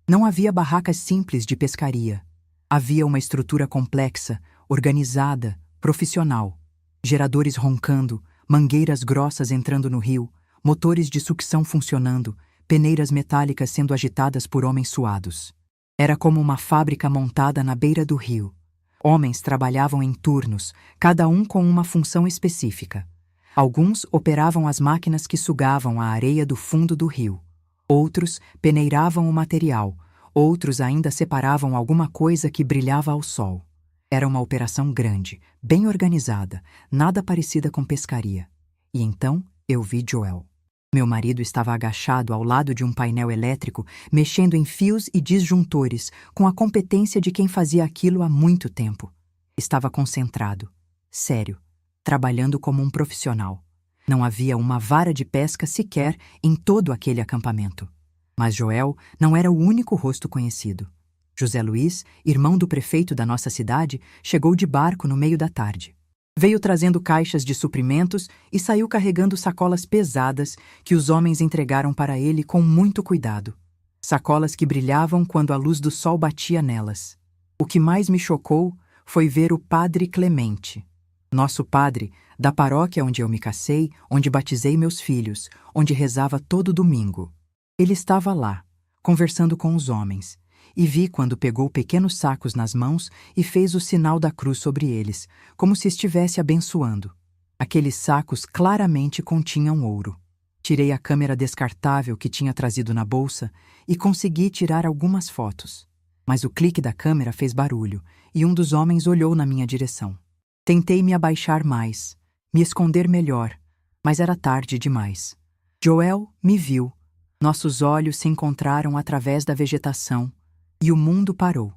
Não havia barracas simples de pescaria. Havia uma estrutura complexa, organizada, profissional. Geradores roncando, mangueiras grossas entrando no rio, motores de sucção funcionando, peneiras metálicas sendo agitadas por homens suados. Era como uma fábrica montada na beira do rio. Homens trabalhavam em turnos, cada um com uma função específica. Alguns operavam as máquinas que sugavam a areia do fundo do rio. Outros peneiravam o material. Outros ainda separavam alguma coisa que brilhava ao sol. Era uma operação grande, bem organizada, nada parecida com pescaria. E então eu vi Joel. Meu marido estava agachado ao lado de um painel elétrico, mexendo em fios e disjuntores, com a competência de quem fazia aquilo há muito tempo. Estava concentrado, sério, trabalhando como um profissional. Não havia uma vara de pesca sequer em todo aquele acampamento. Mas Joel não era o único rosto conhecido. José Luiz, irmão do prefeito da nossa cidade, chegou de barco no meio da tarde. Veio trazendo caixas de suprimentos e saiu carregando sacolas pesadas que os homens entregaram para ele com muito cuidado. Sacolas que brilhavam quando a luz do sol batia nelas. O que mais me chocou foi ver o padre Clemente, nosso padre da paróquia onde eu me casei, onde batizei meus filhos, onde rezava todo domingo. Ele estava lá, conversando com os homens, e vi quando pegou pequenos sacos nas mãos e fez o sinal da cruz sobre eles, como se estivesse abençoando. Aqueles sacos claramente continham ouro. Tirei a câmera descartável que tinha trazido na bolsa e consegui tirar algumas fotos. Mas o clique da câmera fez barulho e um dos homens olhou na minha direção. Tentei me abaixar mais, me esconder melhor, mas era tarde demais. Joel me viu. Nossos olhos se encontraram através da vegetação e o mundo parou.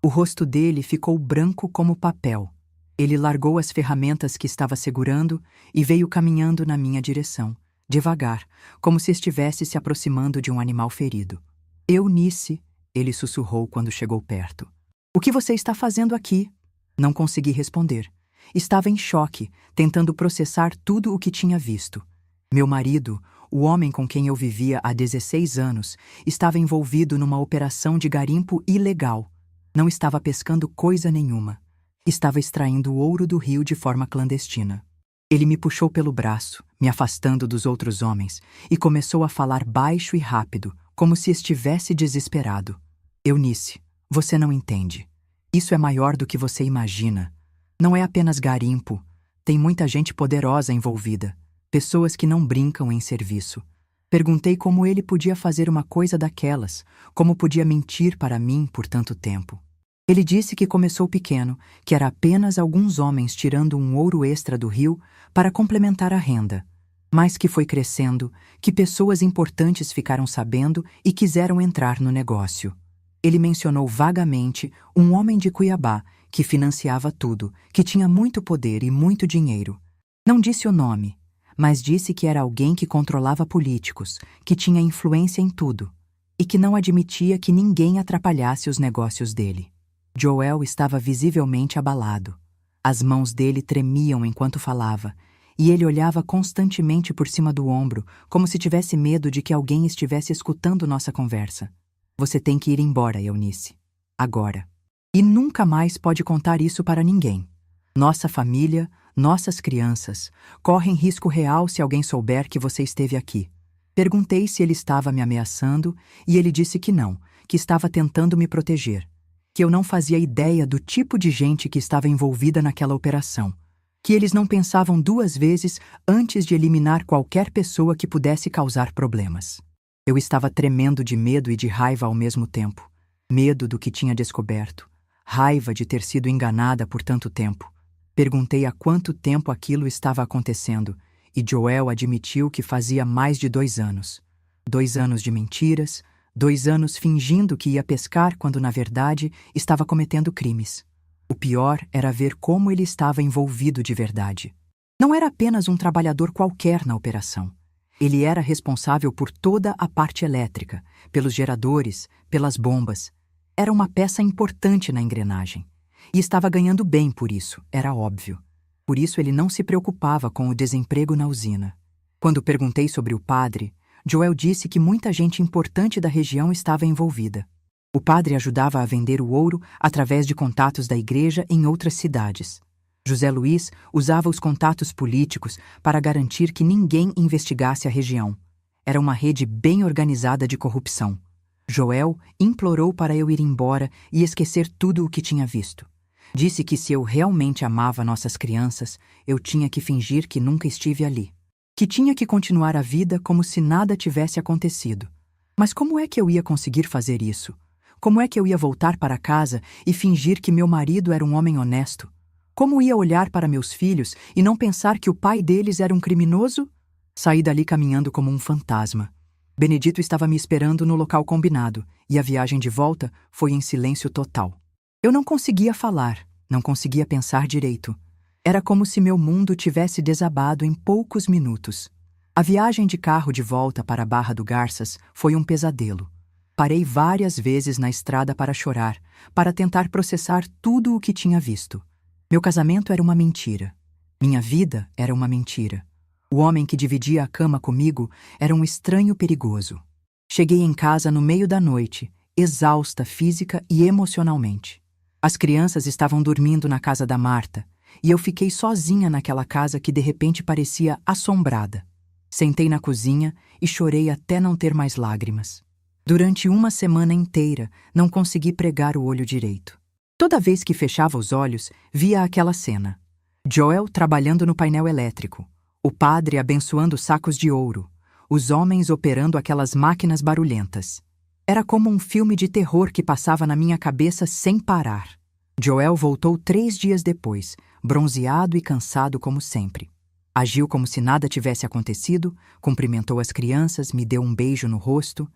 O rosto dele ficou branco como papel. Ele largou as ferramentas que estava segurando e veio caminhando na minha direção, devagar, como se estivesse se aproximando de um animal ferido. Eunice, ele sussurrou quando chegou perto. O que você está fazendo aqui? Não consegui responder. Estava em choque, tentando processar tudo o que tinha visto. Meu marido, o homem com quem eu vivia há 16 anos, estava envolvido numa operação de garimpo ilegal. Não estava pescando coisa nenhuma. Estava extraindo o ouro do rio de forma clandestina. Ele me puxou pelo braço, me afastando dos outros homens, e começou a falar baixo e rápido, como se estivesse desesperado. Eunice, você não entende. Isso é maior do que você imagina. Não é apenas garimpo. Tem muita gente poderosa envolvida. Pessoas que não brincam em serviço. Perguntei como ele podia fazer uma coisa daquelas, como podia mentir para mim por tanto tempo. Ele disse que começou pequeno, que era apenas alguns homens tirando um ouro extra do rio para complementar a renda, mas que foi crescendo, que pessoas importantes ficaram sabendo e quiseram entrar no negócio. Ele mencionou vagamente um homem de Cuiabá que financiava tudo, que tinha muito poder e muito dinheiro. Não disse o nome, mas disse que era alguém que controlava políticos, que tinha influência em tudo, e que não admitia que ninguém atrapalhasse os negócios dele. Joel estava visivelmente abalado. As mãos dele tremiam enquanto falava, e ele olhava constantemente por cima do ombro, como se tivesse medo de que alguém estivesse escutando nossa conversa. Você tem que ir embora, Eunice. Agora. E nunca mais pode contar isso para ninguém. Nossa família, nossas crianças, correm risco real se alguém souber que você esteve aqui. Perguntei se ele estava me ameaçando e ele disse que não, que estava tentando me proteger, que eu não fazia ideia do tipo de gente que estava envolvida naquela operação, que eles não pensavam duas vezes antes de eliminar qualquer pessoa que pudesse causar problemas. Eu estava tremendo de medo e de raiva ao mesmo tempo. Medo do que tinha descoberto, raiva de ter sido enganada por tanto tempo. Perguntei há quanto tempo aquilo estava acontecendo e Joel admitiu que fazia mais de 2 anos. 2 anos de mentiras, 2 anos fingindo que ia pescar quando, na verdade, estava cometendo crimes. O pior era ver como ele estava envolvido de verdade. Não era apenas um trabalhador qualquer na operação. Ele era responsável por toda a parte elétrica, pelos geradores, pelas bombas. Era uma peça importante na engrenagem. E estava ganhando bem por isso, era óbvio. Por isso ele não se preocupava com o desemprego na usina. Quando perguntei sobre o padre, Joel disse que muita gente importante da região estava envolvida. O padre ajudava a vender o ouro através de contatos da igreja em outras cidades. José Luiz usava os contatos políticos para garantir que ninguém investigasse a região. Era uma rede bem organizada de corrupção. Joel implorou para eu ir embora e esquecer tudo o que tinha visto. Disse que se eu realmente amava nossas crianças, eu tinha que fingir que nunca estive ali. Que tinha que continuar a vida como se nada tivesse acontecido. Mas como é que eu ia conseguir fazer isso? Como é que eu ia voltar para casa e fingir que meu marido era um homem honesto? Como ia olhar para meus filhos e não pensar que o pai deles era um criminoso? Saí dali caminhando como um fantasma. Benedito estava me esperando no local combinado, e a viagem de volta foi em silêncio total. Eu não conseguia falar, não conseguia pensar direito. Era como se meu mundo tivesse desabado em poucos minutos. A viagem de carro de volta para a Barra do Garças foi um pesadelo. Parei várias vezes na estrada para chorar, para tentar processar tudo o que tinha visto. Meu casamento era uma mentira. Minha vida era uma mentira. O homem que dividia a cama comigo era um estranho perigoso. Cheguei em casa no meio da noite, exausta física e emocionalmente. As crianças estavam dormindo na casa da Marta, e eu fiquei sozinha naquela casa que de repente parecia assombrada. Sentei na cozinha e chorei até não ter mais lágrimas. Durante uma semana inteira, não consegui pregar o olho direito. Toda vez que fechava os olhos, via aquela cena. Joel trabalhando no painel elétrico, o padre abençoando sacos de ouro, os homens operando aquelas máquinas barulhentas. Era como um filme de terror que passava na minha cabeça sem parar. Joel voltou 3 dias depois, bronzeado e cansado como sempre. Agiu como se nada tivesse acontecido, cumprimentou as crianças, me deu um beijo no rosto,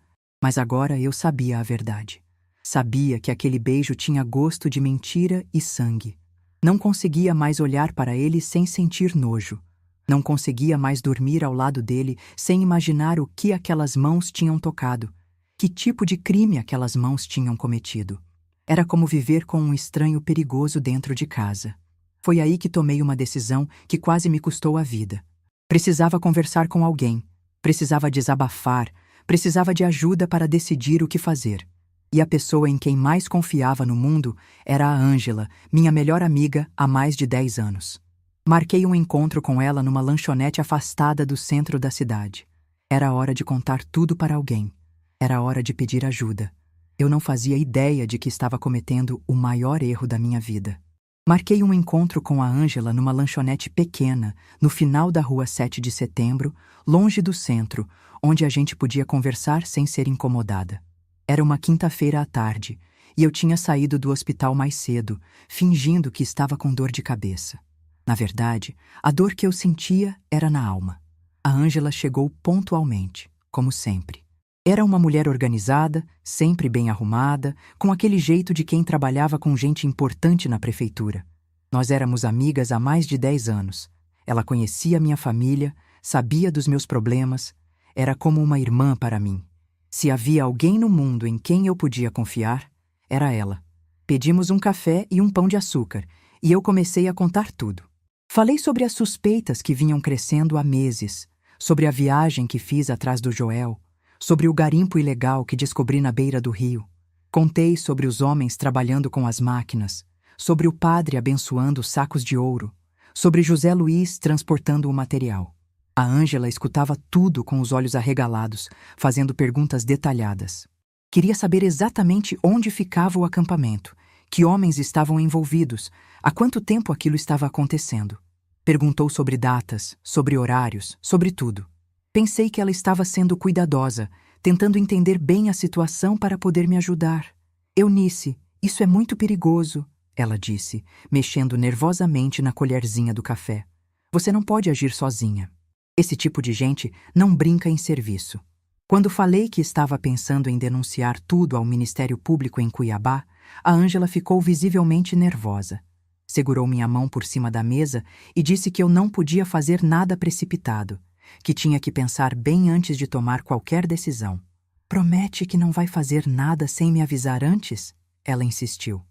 mas agora eu sabia a verdade. Sabia que aquele beijo tinha gosto de mentira e sangue. Não conseguia mais olhar para ele sem sentir nojo. Não conseguia mais dormir ao lado dele sem imaginar o que aquelas mãos tinham tocado, que tipo de crime aquelas mãos tinham cometido. Era como viver com um estranho perigoso dentro de casa. Foi aí que tomei uma decisão que quase me custou a vida. Precisava conversar com alguém, precisava desabafar, precisava de ajuda para decidir o que fazer. E a pessoa em quem mais confiava no mundo era a Ângela, minha melhor amiga há mais de 10 anos. Marquei um encontro com ela numa lanchonete afastada do centro da cidade. Era hora de contar tudo para alguém. Era hora de pedir ajuda. Eu não fazia ideia de que estava cometendo o maior erro da minha vida. Marquei um encontro com a Ângela numa lanchonete pequena, no final da rua 7 de Setembro, longe do centro, onde a gente podia conversar sem ser incomodada. Era uma quinta-feira à tarde, e eu tinha saído do hospital mais cedo, fingindo que estava com dor de cabeça. Na verdade, a dor que eu sentia era na alma. A Ângela chegou pontualmente, como sempre. Era uma mulher organizada, sempre bem arrumada, com aquele jeito de quem trabalhava com gente importante na prefeitura. Nós éramos amigas há mais de 10 anos. Ela conhecia minha família, sabia dos meus problemas. Era como uma irmã para mim. Se havia alguém no mundo em quem eu podia confiar, era ela. Pedimos um café e um pão de açúcar, e eu comecei a contar tudo. Falei sobre as suspeitas que vinham crescendo há meses, sobre a viagem que fiz atrás do Joel, sobre o garimpo ilegal que descobri na beira do rio. Contei sobre os homens trabalhando com as máquinas, sobre o padre abençoando os sacos de ouro, sobre José Luiz transportando o material. A Ângela escutava tudo com os olhos arregalados, fazendo perguntas detalhadas. Queria saber exatamente onde ficava o acampamento, que homens estavam envolvidos, há quanto tempo aquilo estava acontecendo. Perguntou sobre datas, sobre horários, sobre tudo. Pensei que ela estava sendo cuidadosa, tentando entender bem a situação para poder me ajudar. Eunice, isso é muito perigoso, ela disse, mexendo nervosamente na colherzinha do café. Você não pode agir sozinha. Esse tipo de gente não brinca em serviço. Quando falei que estava pensando em denunciar tudo ao Ministério Público em Cuiabá, a Ângela ficou visivelmente nervosa. Segurou minha mão por cima da mesa e disse que eu não podia fazer nada precipitado, que tinha que pensar bem antes de tomar qualquer decisão. Promete que não vai fazer nada sem me avisar antes? Ela insistiu.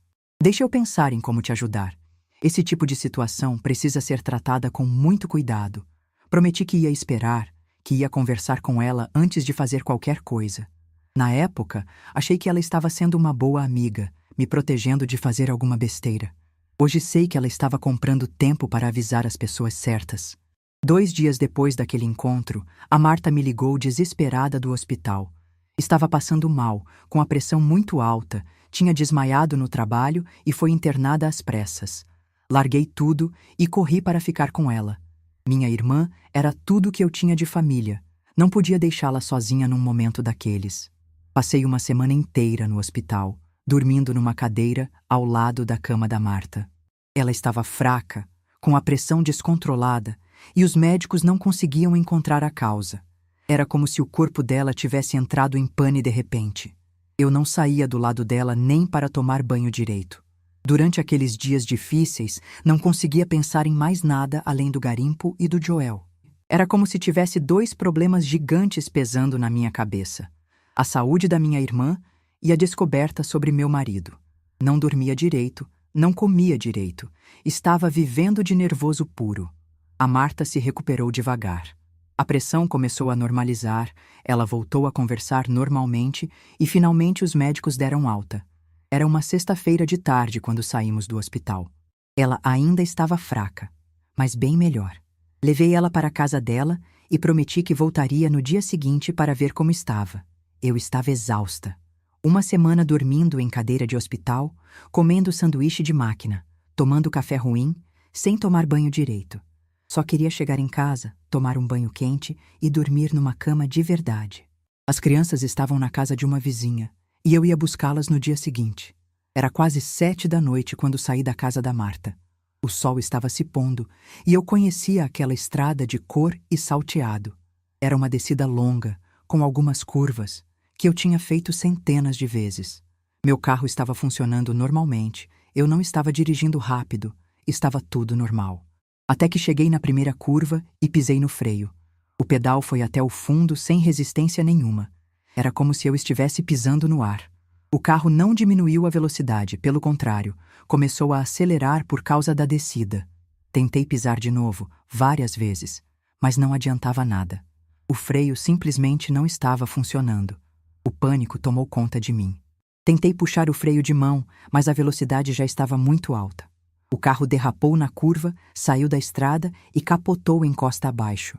Deixa eu pensar em como te ajudar. Esse tipo de situação precisa ser tratada com muito cuidado. Prometi que ia esperar, que ia conversar com ela antes de fazer qualquer coisa. Na época, achei que ela estava sendo uma boa amiga, me protegendo de fazer alguma besteira. Hoje sei que ela estava comprando tempo para avisar as pessoas certas. 2 dias depois daquele encontro, a Marta me ligou desesperada do hospital. Estava passando mal, com a pressão muito alta, tinha desmaiado no trabalho e foi internada às pressas. Larguei tudo e corri para ficar com ela. Minha irmã era tudo que eu tinha de família. Não podia deixá-la sozinha num momento daqueles. Passei uma semana inteira no hospital, dormindo numa cadeira ao lado da cama da Marta. Ela estava fraca, com a pressão descontrolada, e os médicos não conseguiam encontrar a causa. Era como se o corpo dela tivesse entrado em pane de repente. Eu não saía do lado dela nem para tomar banho direito. Durante aqueles dias difíceis, não conseguia pensar em mais nada além do garimpo e do Joel. Era como se tivesse 2 problemas gigantes pesando na minha cabeça: a saúde da minha irmã e a descoberta sobre meu marido. Não dormia direito, não comia direito, estava vivendo de nervoso puro. A Marta se recuperou devagar. A pressão começou a normalizar, ela voltou a conversar normalmente e finalmente os médicos deram alta. Era uma sexta-feira de tarde quando saímos do hospital. Ela ainda estava fraca, mas bem melhor. Levei ela para a casa dela e prometi que voltaria no dia seguinte para ver como estava. Eu estava exausta. Uma semana dormindo em cadeira de hospital, comendo sanduíche de máquina, tomando café ruim, sem tomar banho direito. Só queria chegar em casa, tomar um banho quente e dormir numa cama de verdade. As crianças estavam na casa de uma vizinha e eu ia buscá-las no dia seguinte. Era quase 7 da noite quando saí da casa da Marta. O sol estava se pondo e eu conhecia aquela estrada de cor e salteado. Era uma descida longa, com algumas curvas, que eu tinha feito centenas de vezes. Meu carro estava funcionando normalmente, eu não estava dirigindo rápido, estava tudo normal. Até que cheguei na primeira curva e pisei no freio. O pedal foi até o fundo sem resistência nenhuma. Era como se eu estivesse pisando no ar. O carro não diminuiu a velocidade, pelo contrário, começou a acelerar por causa da descida. Tentei pisar de novo, várias vezes, mas não adiantava nada. O freio simplesmente não estava funcionando. O pânico tomou conta de mim. Tentei puxar o freio de mão, mas a velocidade já estava muito alta. O carro derrapou na curva, saiu da estrada e capotou em costa abaixo.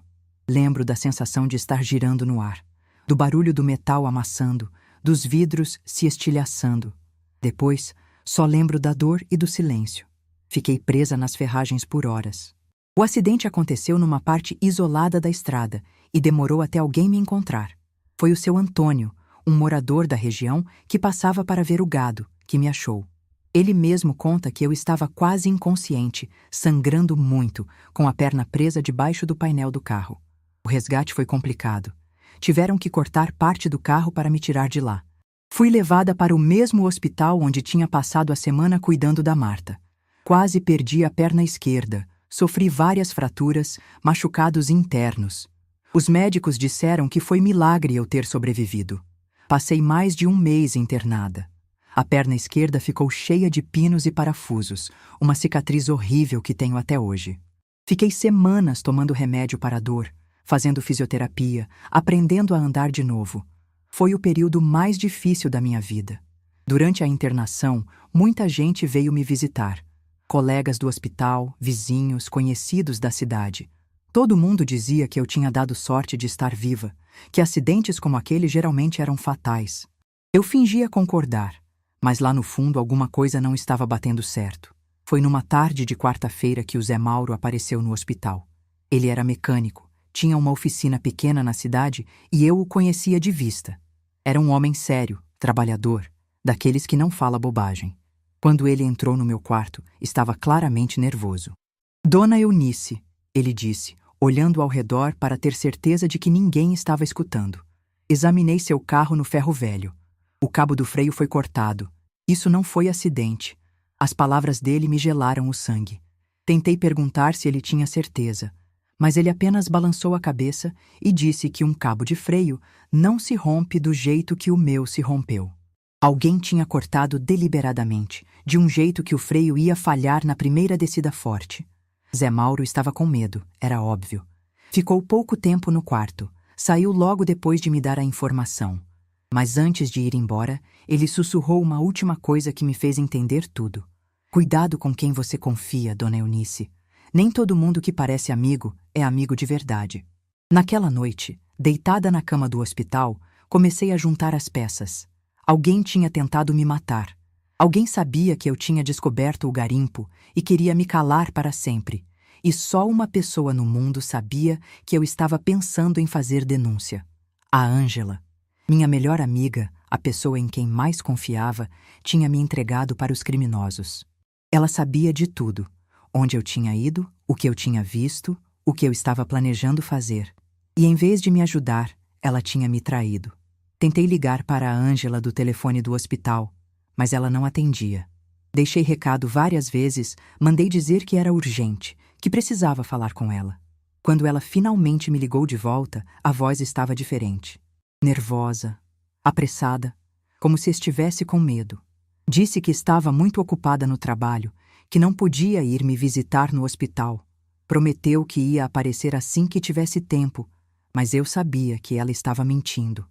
Lembro da sensação de estar girando no ar, do barulho do metal amassando, dos vidros se estilhaçando. Depois, só lembro da dor e do silêncio. Fiquei presa nas ferragens por horas. O acidente aconteceu numa parte isolada da estrada e demorou até alguém me encontrar. Foi o seu Antônio, um morador da região que passava para ver o gado, que me achou. Ele mesmo conta que eu estava quase inconsciente, sangrando muito, com a perna presa debaixo do painel do carro. O resgate foi complicado. Tiveram que cortar parte do carro para me tirar de lá. Fui levada para o mesmo hospital onde tinha passado a semana cuidando da Marta. Quase perdi a perna esquerda, sofri várias fraturas, machucados internos. Os médicos disseram que foi milagre eu ter sobrevivido. Passei mais de um mês internada. A perna esquerda ficou cheia de pinos e parafusos, uma cicatriz horrível que tenho até hoje. Fiquei semanas tomando remédio para a dor, fazendo fisioterapia, aprendendo a andar de novo. Foi o período mais difícil da minha vida. Durante a internação, muita gente veio me visitar. Colegas do hospital, vizinhos, conhecidos da cidade. Todo mundo dizia que eu tinha dado sorte de estar viva, que acidentes como aquele geralmente eram fatais. Eu fingia concordar, mas lá no fundo alguma coisa não estava batendo certo. Foi numa tarde de quarta-feira que o Zé Mauro apareceu no hospital. Ele era mecânico, tinha uma oficina pequena na cidade e eu o conhecia de vista. Era um homem sério, trabalhador, daqueles que não fala bobagem. Quando ele entrou no meu quarto, estava claramente nervoso. Dona Eunice, ele disse, olhando ao redor para ter certeza de que ninguém estava escutando. Examinei seu carro no ferro velho. O cabo do freio foi cortado. Isso não foi acidente. As palavras dele me gelaram o sangue. Tentei perguntar se ele tinha certeza, mas ele apenas balançou a cabeça e disse que um cabo de freio não se rompe do jeito que o meu se rompeu. Alguém tinha cortado deliberadamente, de um jeito que o freio ia falhar na primeira descida forte. Zé Mauro estava com medo, era óbvio. Ficou pouco tempo no quarto. Saiu logo depois de me dar a informação. Mas antes de ir embora, ele sussurrou uma última coisa que me fez entender tudo. Cuidado com quem você confia, Dona Eunice. Nem todo mundo que parece amigo é amigo de verdade. Naquela noite, deitada na cama do hospital, comecei a juntar as peças. Alguém tinha tentado me matar. Alguém sabia que eu tinha descoberto o garimpo e queria me calar para sempre. E só uma pessoa no mundo sabia que eu estava pensando em fazer denúncia. A Ângela. Minha melhor amiga, a pessoa em quem mais confiava, tinha me entregado para os criminosos. Ela sabia de tudo. Onde eu tinha ido, o que eu tinha visto, o que eu estava planejando fazer. E em vez de me ajudar, ela tinha me traído. Tentei ligar para a Ângela do telefone do hospital, mas ela não atendia. Deixei recado várias vezes, mandei dizer que era urgente, que precisava falar com ela. Quando ela finalmente me ligou de volta, a voz estava diferente. Nervosa, apressada, como se estivesse com medo. Disse que estava muito ocupada no trabalho, que não podia ir me visitar no hospital. Prometeu que ia aparecer assim que tivesse tempo, mas eu sabia que ela estava mentindo.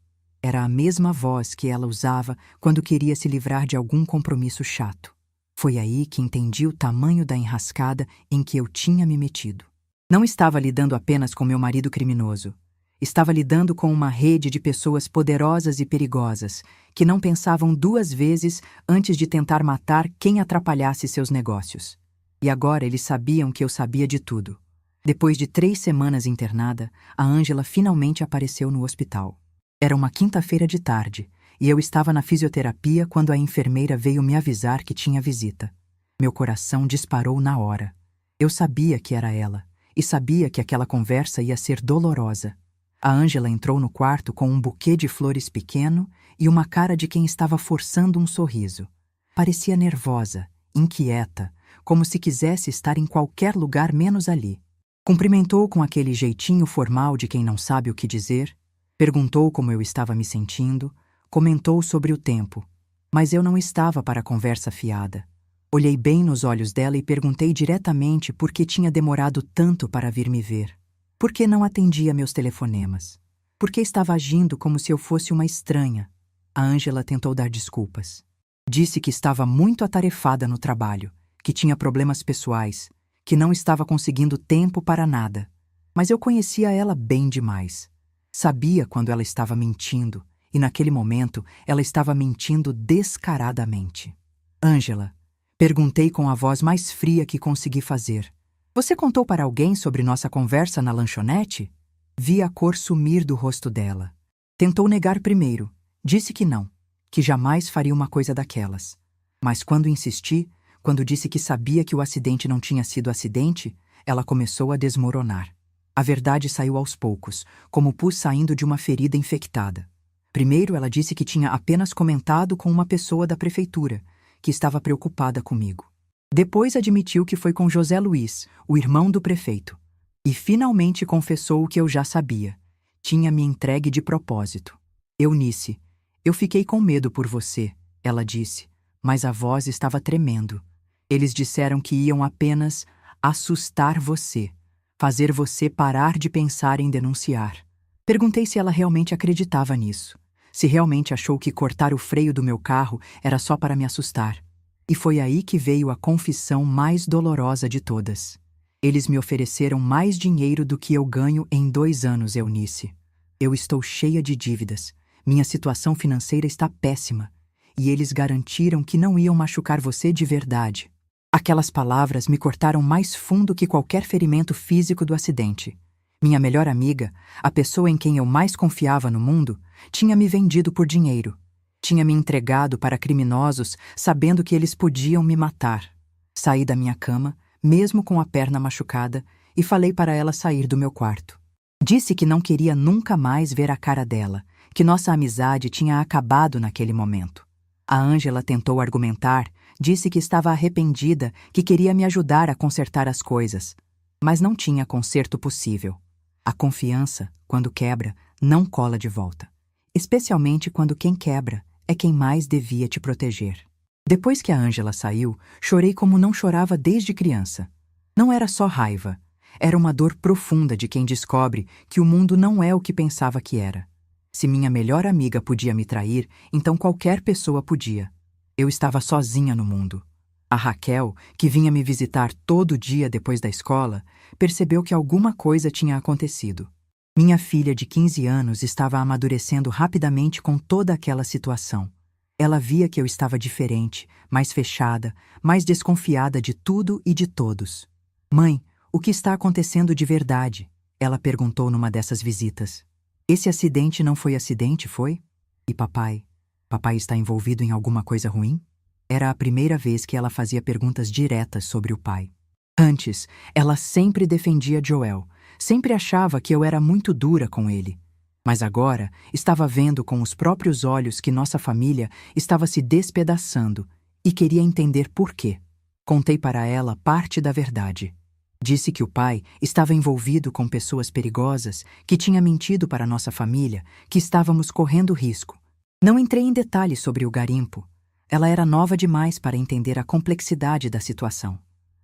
Era a mesma voz que ela usava quando queria se livrar de algum compromisso chato. Foi aí que entendi o tamanho da enrascada em que eu tinha me metido. Não estava lidando apenas com meu marido criminoso. Estava lidando com uma rede de pessoas poderosas e perigosas, que não pensavam duas vezes antes de tentar matar quem atrapalhasse seus negócios. E agora eles sabiam que eu sabia de tudo. Depois de 3 semanas internada, a Ângela finalmente apareceu no hospital. Era uma quinta-feira de tarde, e eu estava na fisioterapia quando a enfermeira veio me avisar que tinha visita. Meu coração disparou na hora. Eu sabia que era ela, e sabia que aquela conversa ia ser dolorosa. A Ângela entrou no quarto com um buquê de flores pequeno e uma cara de quem estava forçando um sorriso. Parecia nervosa, inquieta, como se quisesse estar em qualquer lugar menos ali. Cumprimentou com aquele jeitinho formal de quem não sabe o que dizer, perguntou como eu estava me sentindo, comentou sobre o tempo, mas eu não estava para a conversa fiada. Olhei bem nos olhos dela e perguntei diretamente por que tinha demorado tanto para vir me ver. Por que não atendia meus telefonemas? Por que estava agindo como se eu fosse uma estranha? A Ângela tentou dar desculpas. Disse que estava muito atarefada no trabalho, que tinha problemas pessoais, que não estava conseguindo tempo para nada. Mas eu conhecia ela bem demais. Sabia quando ela estava mentindo, e naquele momento ela estava mentindo descaradamente. Ângela, perguntei com a voz mais fria que consegui fazer. Você contou para alguém sobre nossa conversa na lanchonete? Vi a cor sumir do rosto dela. Tentou negar primeiro. Disse que não, que jamais faria uma coisa daquelas. Mas quando insisti, quando disse que sabia que o acidente não tinha sido acidente, ela começou a desmoronar. A verdade saiu aos poucos, como pus saindo de uma ferida infectada. Primeiro ela disse que tinha apenas comentado com uma pessoa da prefeitura, que estava preocupada comigo. Depois admitiu que foi com José Luiz, o irmão do prefeito. E finalmente confessou o que eu já sabia. Tinha me entregue de propósito. Eunice, eu fiquei com medo por você, ela disse, mas a voz estava tremendo. Eles disseram que iam apenas assustar você, fazer você parar de pensar em denunciar. Perguntei se ela realmente acreditava nisso, se realmente achou que cortar o freio do meu carro era só para me assustar. E foi aí que veio a confissão mais dolorosa de todas. Eles me ofereceram mais dinheiro do que eu ganho em 2 anos, Eunice. Eu estou cheia de dívidas. Minha situação financeira está péssima. E eles garantiram que não iam machucar você de verdade. Aquelas palavras me cortaram mais fundo que qualquer ferimento físico do acidente. Minha melhor amiga, a pessoa em quem eu mais confiava no mundo, tinha me vendido por dinheiro. Tinha me entregado para criminosos sabendo que eles podiam me matar. Saí da minha cama, mesmo com a perna machucada, e falei para ela sair do meu quarto. Disse que não queria nunca mais ver a cara dela, que nossa amizade tinha acabado naquele momento. A Ângela tentou argumentar, disse que estava arrependida, que queria me ajudar a consertar as coisas, mas não tinha conserto possível. A confiança, quando quebra, não cola de volta, especialmente quando quem quebra é quem mais devia te proteger. Depois que a Ângela saiu, chorei como não chorava desde criança. Não era só raiva, era uma dor profunda de quem descobre que o mundo não é o que pensava que era. Se minha melhor amiga podia me trair, então qualquer pessoa podia. Eu estava sozinha no mundo. A Raquel, que vinha me visitar todo dia depois da escola, percebeu que alguma coisa tinha acontecido. Minha filha de 15 anos estava amadurecendo rapidamente com toda aquela situação. Ela via que eu estava diferente, mais fechada, mais desconfiada de tudo e de todos. Mãe, o que está acontecendo de verdade? Ela perguntou numa dessas visitas. Esse acidente não foi acidente, foi? E papai? Papai está envolvido em alguma coisa ruim? Era a primeira vez que ela fazia perguntas diretas sobre o pai. Antes, ela sempre defendia Joel, sempre achava que eu era muito dura com ele. Mas agora estava vendo com os próprios olhos que nossa família estava se despedaçando e queria entender por quê. Contei para ela parte da verdade. Disse que o pai estava envolvido com pessoas perigosas, que tinha mentido para nossa família, que estávamos correndo risco. Não entrei em detalhes sobre o garimpo. Ela era nova demais para entender a complexidade da situação.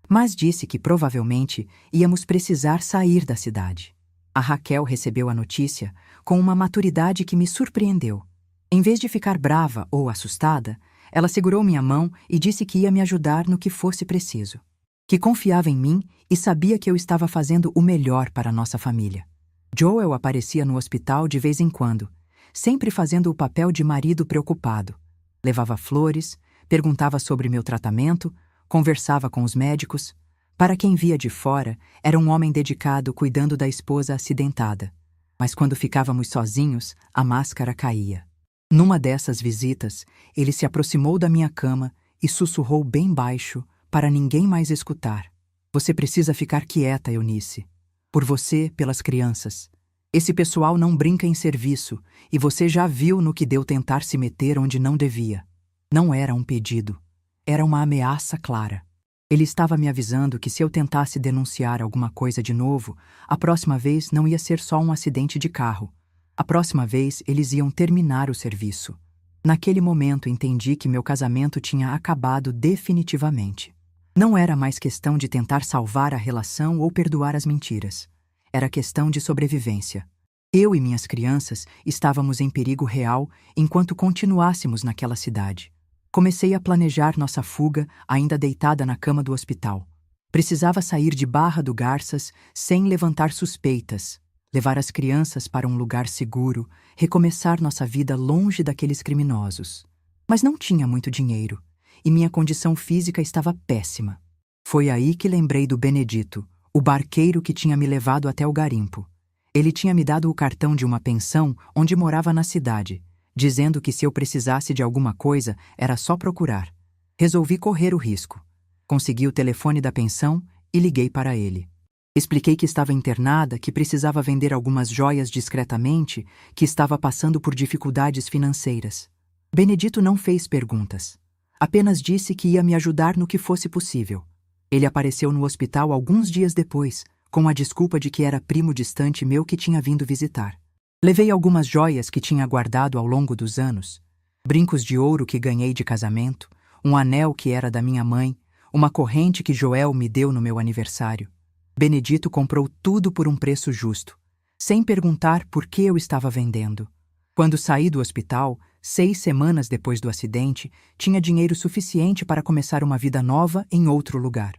Mas disse que provavelmente íamos precisar sair da cidade. A Raquel recebeu a notícia com uma maturidade que me surpreendeu. Em vez de ficar brava ou assustada, ela segurou minha mão e disse que ia me ajudar no que fosse preciso. Que confiava em mim e sabia que eu estava fazendo o melhor para nossa família. Joel aparecia no hospital de vez em quando, sempre fazendo o papel de marido preocupado. Levava flores, perguntava sobre meu tratamento, conversava com os médicos. Para quem via de fora, era um homem dedicado cuidando da esposa acidentada. Mas quando ficávamos sozinhos, a máscara caía. Numa dessas visitas, ele se aproximou da minha cama e sussurrou bem baixo para ninguém mais escutar. Você precisa ficar quieta, Eunice. Por você, pelas crianças. Esse pessoal não brinca em serviço e você já viu no que deu tentar se meter onde não devia. Não era um pedido. Era uma ameaça clara. Ele estava me avisando que se eu tentasse denunciar alguma coisa de novo, a próxima vez não ia ser só um acidente de carro. A próxima vez eles iam terminar o serviço. Naquele momento entendi que meu casamento tinha acabado definitivamente. Não era mais questão de tentar salvar a relação ou perdoar as mentiras. Era questão de sobrevivência. Eu e minhas crianças estávamos em perigo real enquanto continuássemos naquela cidade. Comecei a planejar nossa fuga ainda deitada na cama do hospital. Precisava sair de Barra do Garças sem levantar suspeitas, levar as crianças para um lugar seguro, recomeçar nossa vida longe daqueles criminosos. Mas não tinha muito dinheiro, e minha condição física estava péssima. Foi aí que lembrei do Benedito, o barqueiro que tinha me levado até o garimpo. Ele tinha me dado o cartão de uma pensão onde morava na cidade, dizendo que se eu precisasse de alguma coisa, era só procurar. Resolvi correr o risco. Consegui o telefone da pensão e liguei para ele. Expliquei que estava internada, que precisava vender algumas joias discretamente, que estava passando por dificuldades financeiras. Benedito não fez perguntas. Apenas disse que ia me ajudar no que fosse possível. Ele apareceu no hospital alguns dias depois, com a desculpa de que era primo distante meu que tinha vindo visitar. Levei algumas joias que tinha guardado ao longo dos anos, brincos de ouro que ganhei de casamento, um anel que era da minha mãe, uma corrente que Joel me deu no meu aniversário. Benedito comprou tudo por um preço justo, sem perguntar por que eu estava vendendo. Quando saí do hospital, 6 semanas depois do acidente, tinha dinheiro suficiente para começar uma vida nova em outro lugar.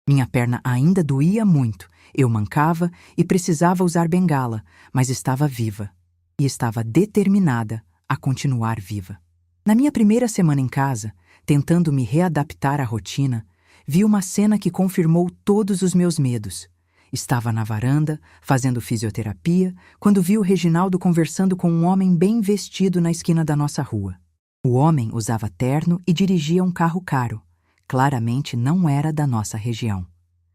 Minha perna ainda doía muito, eu mancava e precisava usar bengala, mas estava viva. E estava determinada a continuar viva. Na minha primeira semana em casa, tentando me readaptar à rotina, vi uma cena que confirmou todos os meus medos. Estava na varanda, fazendo fisioterapia, quando vi o Reginaldo conversando com um homem bem vestido na esquina da nossa rua. O homem usava terno e dirigia um carro caro. Claramente não era da nossa região.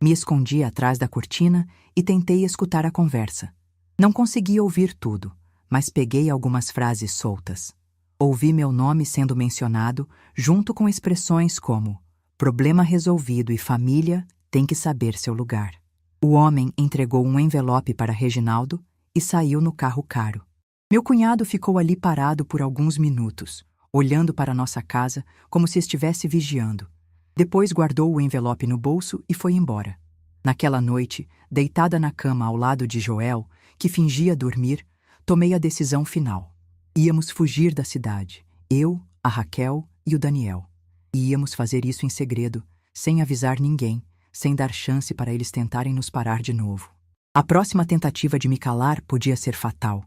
Me escondi atrás da cortina e tentei escutar a conversa. Não consegui ouvir tudo, mas peguei algumas frases soltas. Ouvi meu nome sendo mencionado, junto com expressões como problema resolvido e família tem que saber seu lugar. O homem entregou um envelope para Reginaldo e saiu no carro caro. Meu cunhado ficou ali parado por alguns minutos, olhando para nossa casa como se estivesse vigiando. Depois guardou o envelope no bolso e foi embora. Naquela noite, deitada na cama ao lado de Joel, que fingia dormir, tomei a decisão final. Íamos fugir da cidade, eu, a Raquel e o Daniel. E íamos fazer isso em segredo, sem avisar ninguém, sem dar chance para eles tentarem nos parar de novo. A próxima tentativa de me calar podia ser fatal,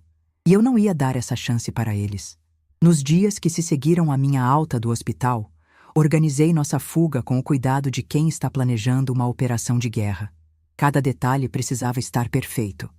e eu não ia dar essa chance para eles. Nos dias que se seguiram à minha alta do hospital, organizei nossa fuga com o cuidado de quem está planejando uma operação de guerra. Cada detalhe precisava estar perfeito,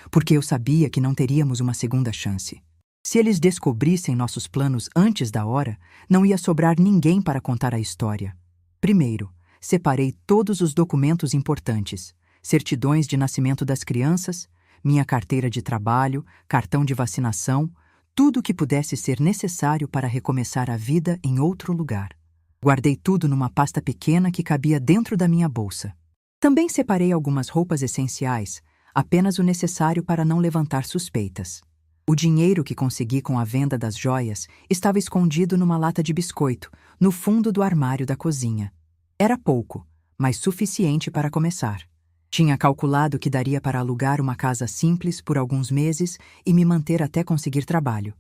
porque eu sabia que não teríamos uma segunda chance. Se eles descobrissem nossos planos antes da hora, não ia sobrar ninguém para contar a história. Primeiro, separei todos os documentos importantes, certidões de nascimento das crianças, minha carteira de trabalho, cartão de vacinação, tudo o que pudesse ser necessário para recomeçar a vida em outro lugar. Guardei tudo numa pasta pequena que cabia dentro da minha bolsa. Também separei algumas roupas essenciais, apenas o necessário para não levantar suspeitas. O dinheiro que consegui com a venda das joias estava escondido numa lata de biscoito, no fundo do armário da cozinha. Era pouco, mas suficiente para começar. Tinha calculado que daria para alugar uma casa simples por alguns meses e me manter até conseguir trabalho.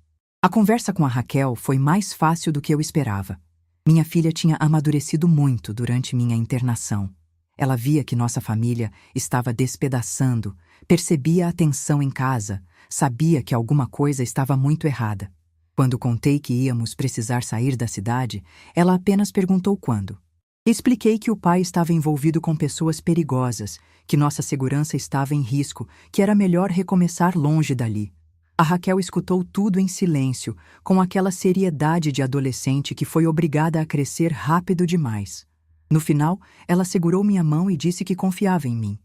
A conversa com a Raquel foi mais fácil do que eu esperava. Minha filha tinha amadurecido muito durante minha internação. Ela via que nossa família estava despedaçando, percebia a tensão em casa, sabia que alguma coisa estava muito errada. Quando contei que íamos precisar sair da cidade, ela apenas perguntou quando. Expliquei que o pai estava envolvido com pessoas perigosas, que nossa segurança estava em risco, que era melhor recomeçar longe dali. A Raquel escutou tudo em silêncio, com aquela seriedade de adolescente que foi obrigada a crescer rápido demais. No final, ela segurou minha mão e disse que confiava em mim.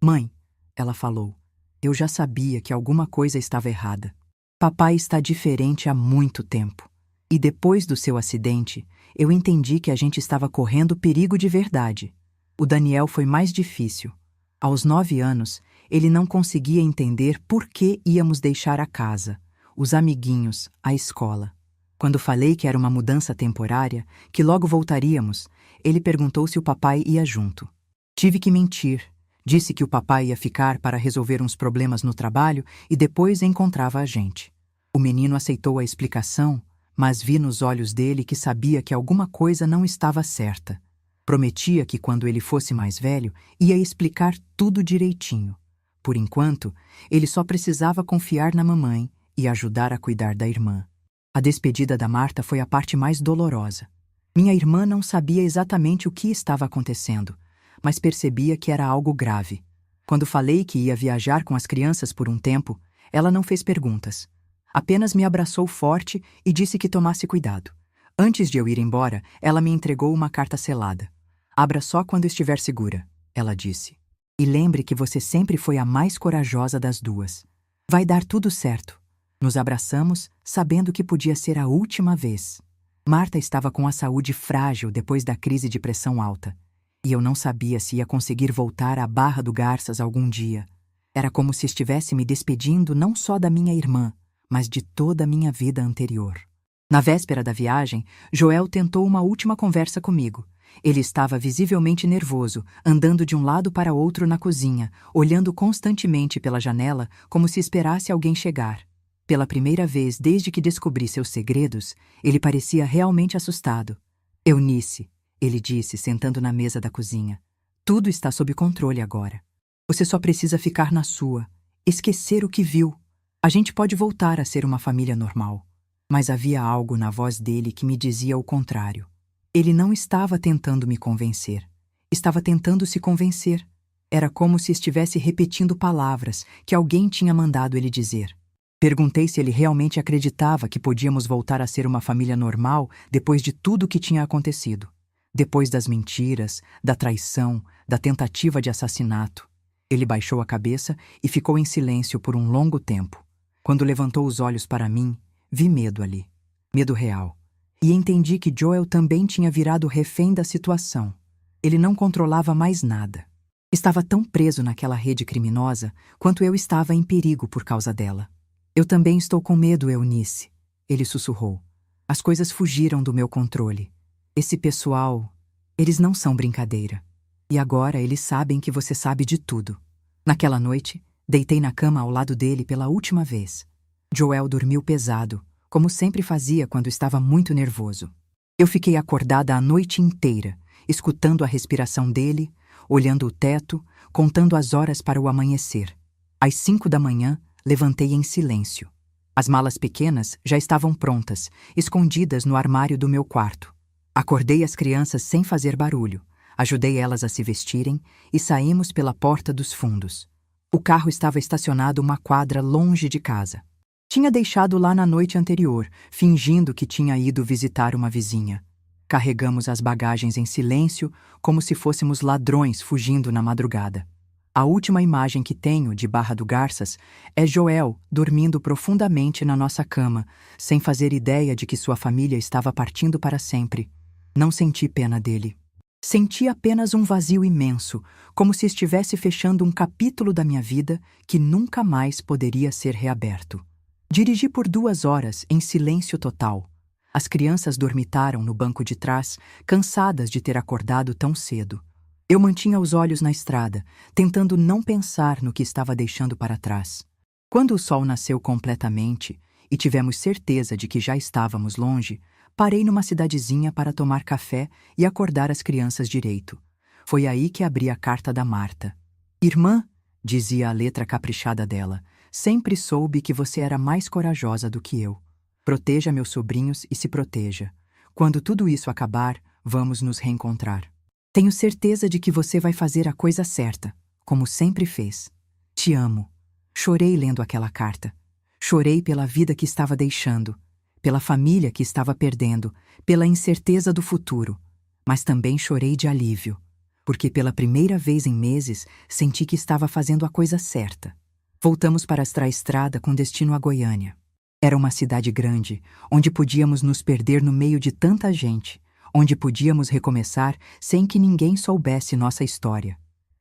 Mãe, ela falou, eu já sabia que alguma coisa estava errada. Papai está diferente há muito tempo. E depois do seu acidente, eu entendi que a gente estava correndo perigo de verdade. O Daniel foi mais difícil. Aos 9 anos, ele não conseguia entender por que íamos deixar a casa, os amiguinhos, a escola. Quando falei que era uma mudança temporária, que logo voltaríamos, ele perguntou se o papai ia junto. Tive que mentir. Disse que o papai ia ficar para resolver uns problemas no trabalho e depois encontrava a gente. O menino aceitou a explicação, mas vi nos olhos dele que sabia que alguma coisa não estava certa. Prometia que quando ele fosse mais velho, ia explicar tudo direitinho. Por enquanto, ele só precisava confiar na mamãe e ajudar a cuidar da irmã. A despedida da Marta foi a parte mais dolorosa. Minha irmã não sabia exatamente o que estava acontecendo, mas percebia que era algo grave. Quando falei que ia viajar com as crianças por um tempo, ela não fez perguntas. Apenas me abraçou forte e disse que tomasse cuidado. Antes de eu ir embora, ela me entregou uma carta selada. Abra só quando estiver segura, ela disse. E lembre que você sempre foi a mais corajosa das duas. Vai dar tudo certo. Nos abraçamos, sabendo que podia ser a última vez. Marta estava com a saúde frágil depois da crise de pressão alta. E eu não sabia se ia conseguir voltar à Barra do Garças algum dia. Era como se estivesse me despedindo não só da minha irmã, mas de toda a minha vida anterior. Na véspera da viagem, Joel tentou uma última conversa comigo. Ele estava visivelmente nervoso, andando de um lado para outro na cozinha, olhando constantemente pela janela como se esperasse alguém chegar. Pela primeira vez desde que descobri seus segredos, ele parecia realmente assustado. Eunice, ele disse, sentando na mesa da cozinha. Tudo está sob controle agora. Você só precisa ficar na sua, esquecer o que viu. A gente pode voltar a ser uma família normal. Mas havia algo na voz dele que me dizia o contrário. Ele não estava tentando me convencer. Estava tentando se convencer. Era como se estivesse repetindo palavras que alguém tinha mandado ele dizer. Perguntei se ele realmente acreditava que podíamos voltar a ser uma família normal depois de tudo o que tinha acontecido. Depois das mentiras, da traição, da tentativa de assassinato. Ele baixou a cabeça e ficou em silêncio por um longo tempo. Quando levantou os olhos para mim, vi medo ali. Medo real. E entendi que Joel também tinha virado refém da situação. Ele não controlava mais nada. Estava tão preso naquela rede criminosa quanto eu estava em perigo por causa dela. Eu também estou com medo, Eunice, ele sussurrou. As coisas fugiram do meu controle. Esse pessoal, eles não são brincadeira. E agora eles sabem que você sabe de tudo. Naquela noite, deitei na cama ao lado dele pela última vez. Joel dormiu pesado, como sempre fazia quando estava muito nervoso. Eu fiquei acordada a noite inteira, escutando a respiração dele, olhando o teto, contando as horas para o amanhecer. Às 5 da manhã, levantei em silêncio. As malas pequenas já estavam prontas, escondidas no armário do meu quarto. Acordei as crianças sem fazer barulho, ajudei elas a se vestirem e saímos pela porta dos fundos. O carro estava estacionado uma quadra longe de casa. Tinha deixado lá na noite anterior, fingindo que tinha ido visitar uma vizinha. Carregamos as bagagens em silêncio, como se fôssemos ladrões fugindo na madrugada. A última imagem que tenho de Barra do Garças é Joel dormindo profundamente na nossa cama, sem fazer ideia de que sua família estava partindo para sempre. Não senti pena dele. Senti apenas um vazio imenso, como se estivesse fechando um capítulo da minha vida que nunca mais poderia ser reaberto. Dirigi por 2 horas em silêncio total. As crianças dormitaram no banco de trás, cansadas de ter acordado tão cedo. Eu mantinha os olhos na estrada, tentando não pensar no que estava deixando para trás. Quando o sol nasceu completamente e tivemos certeza de que já estávamos longe, parei numa cidadezinha para tomar café e acordar as crianças direito. Foi aí que abri a carta da Marta. Irmã, dizia a letra caprichada dela, sempre soube que você era mais corajosa do que eu. Proteja meus sobrinhos e se proteja. Quando tudo isso acabar, vamos nos reencontrar. Tenho certeza de que você vai fazer a coisa certa, como sempre fez. Te amo. Chorei lendo aquela carta. Chorei pela vida que estava deixando, pela família que estava perdendo, pela incerteza do futuro. Mas também chorei de alívio, porque pela primeira vez em meses senti que estava fazendo a coisa certa. Voltamos para a estrada com destino a Goiânia. Era uma cidade grande, onde podíamos nos perder no meio de tanta gente, onde podíamos recomeçar sem que ninguém soubesse nossa história.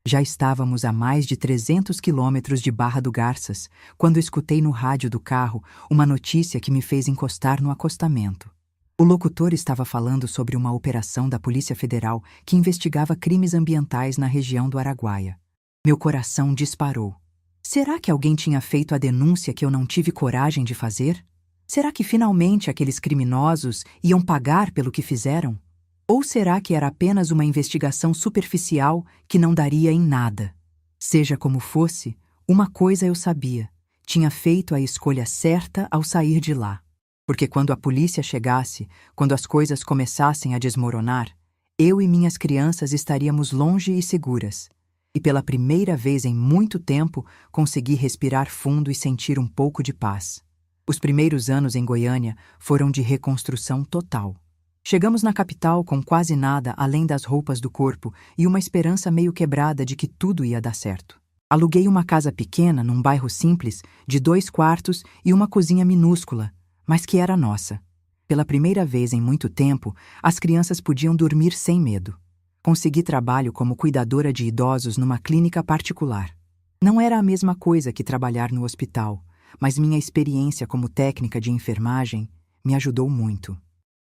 Já estávamos a mais de 300 quilômetros de Barra do Garças, quando escutei no rádio do carro uma notícia que me fez encostar no acostamento. O locutor estava falando sobre uma operação da Polícia Federal que investigava crimes ambientais na região do Araguaia. Meu coração disparou. Será que alguém tinha feito a denúncia que eu não tive coragem de fazer? Será que finalmente aqueles criminosos iam pagar pelo que fizeram? Ou será que era apenas uma investigação superficial que não daria em nada? Seja como fosse, uma coisa eu sabia: tinha feito a escolha certa ao sair de lá. Porque quando a polícia chegasse, quando as coisas começassem a desmoronar, eu e minhas crianças estaríamos longe e seguras. E pela primeira vez em muito tempo, consegui respirar fundo e sentir um pouco de paz. Os primeiros anos em Goiânia foram de reconstrução total. Chegamos na capital com quase nada além das roupas do corpo e uma esperança meio quebrada de que tudo ia dar certo. Aluguei uma casa pequena num bairro simples, de 2 quartos e uma cozinha minúscula, mas que era nossa. Pela primeira vez em muito tempo, as crianças podiam dormir sem medo. Consegui trabalho como cuidadora de idosos numa clínica particular. Não era a mesma coisa que trabalhar no hospital, mas minha experiência como técnica de enfermagem me ajudou muito.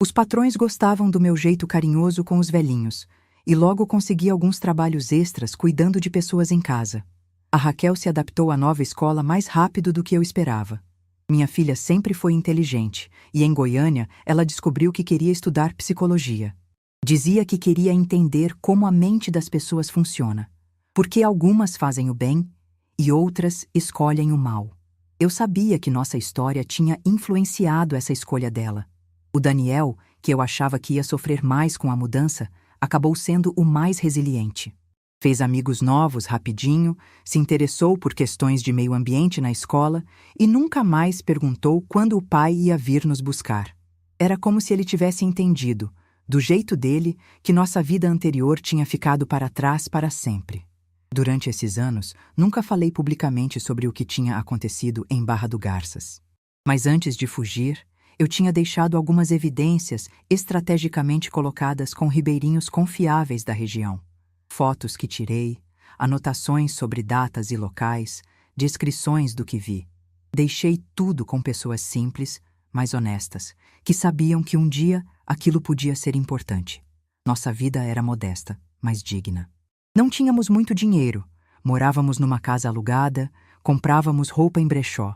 Os patrões gostavam do meu jeito carinhoso com os velhinhos, e logo consegui alguns trabalhos extras cuidando de pessoas em casa. A Raquel se adaptou à nova escola mais rápido do que eu esperava. Minha filha sempre foi inteligente, e em Goiânia ela descobriu que queria estudar psicologia. Dizia que queria entender como a mente das pessoas funciona, porque algumas fazem o bem e outras escolhem o mal. Eu sabia que nossa história tinha influenciado essa escolha dela. O Daniel, que eu achava que ia sofrer mais com a mudança, acabou sendo o mais resiliente. Fez amigos novos rapidinho, se interessou por questões de meio ambiente na escola e nunca mais perguntou quando o pai ia vir nos buscar. Era como se ele tivesse entendido, do jeito dele, que nossa vida anterior tinha ficado para trás para sempre. Durante esses anos, nunca falei publicamente sobre o que tinha acontecido em Barra do Garças. Mas antes de fugir, eu tinha deixado algumas evidências estrategicamente colocadas com ribeirinhos confiáveis da região. Fotos que tirei, anotações sobre datas e locais, descrições do que vi. Deixei tudo com pessoas simples, mas honestas, que sabiam que um dia aquilo podia ser importante. Nossa vida era modesta, mas digna. Não tínhamos muito dinheiro, morávamos numa casa alugada, comprávamos roupa em brechó.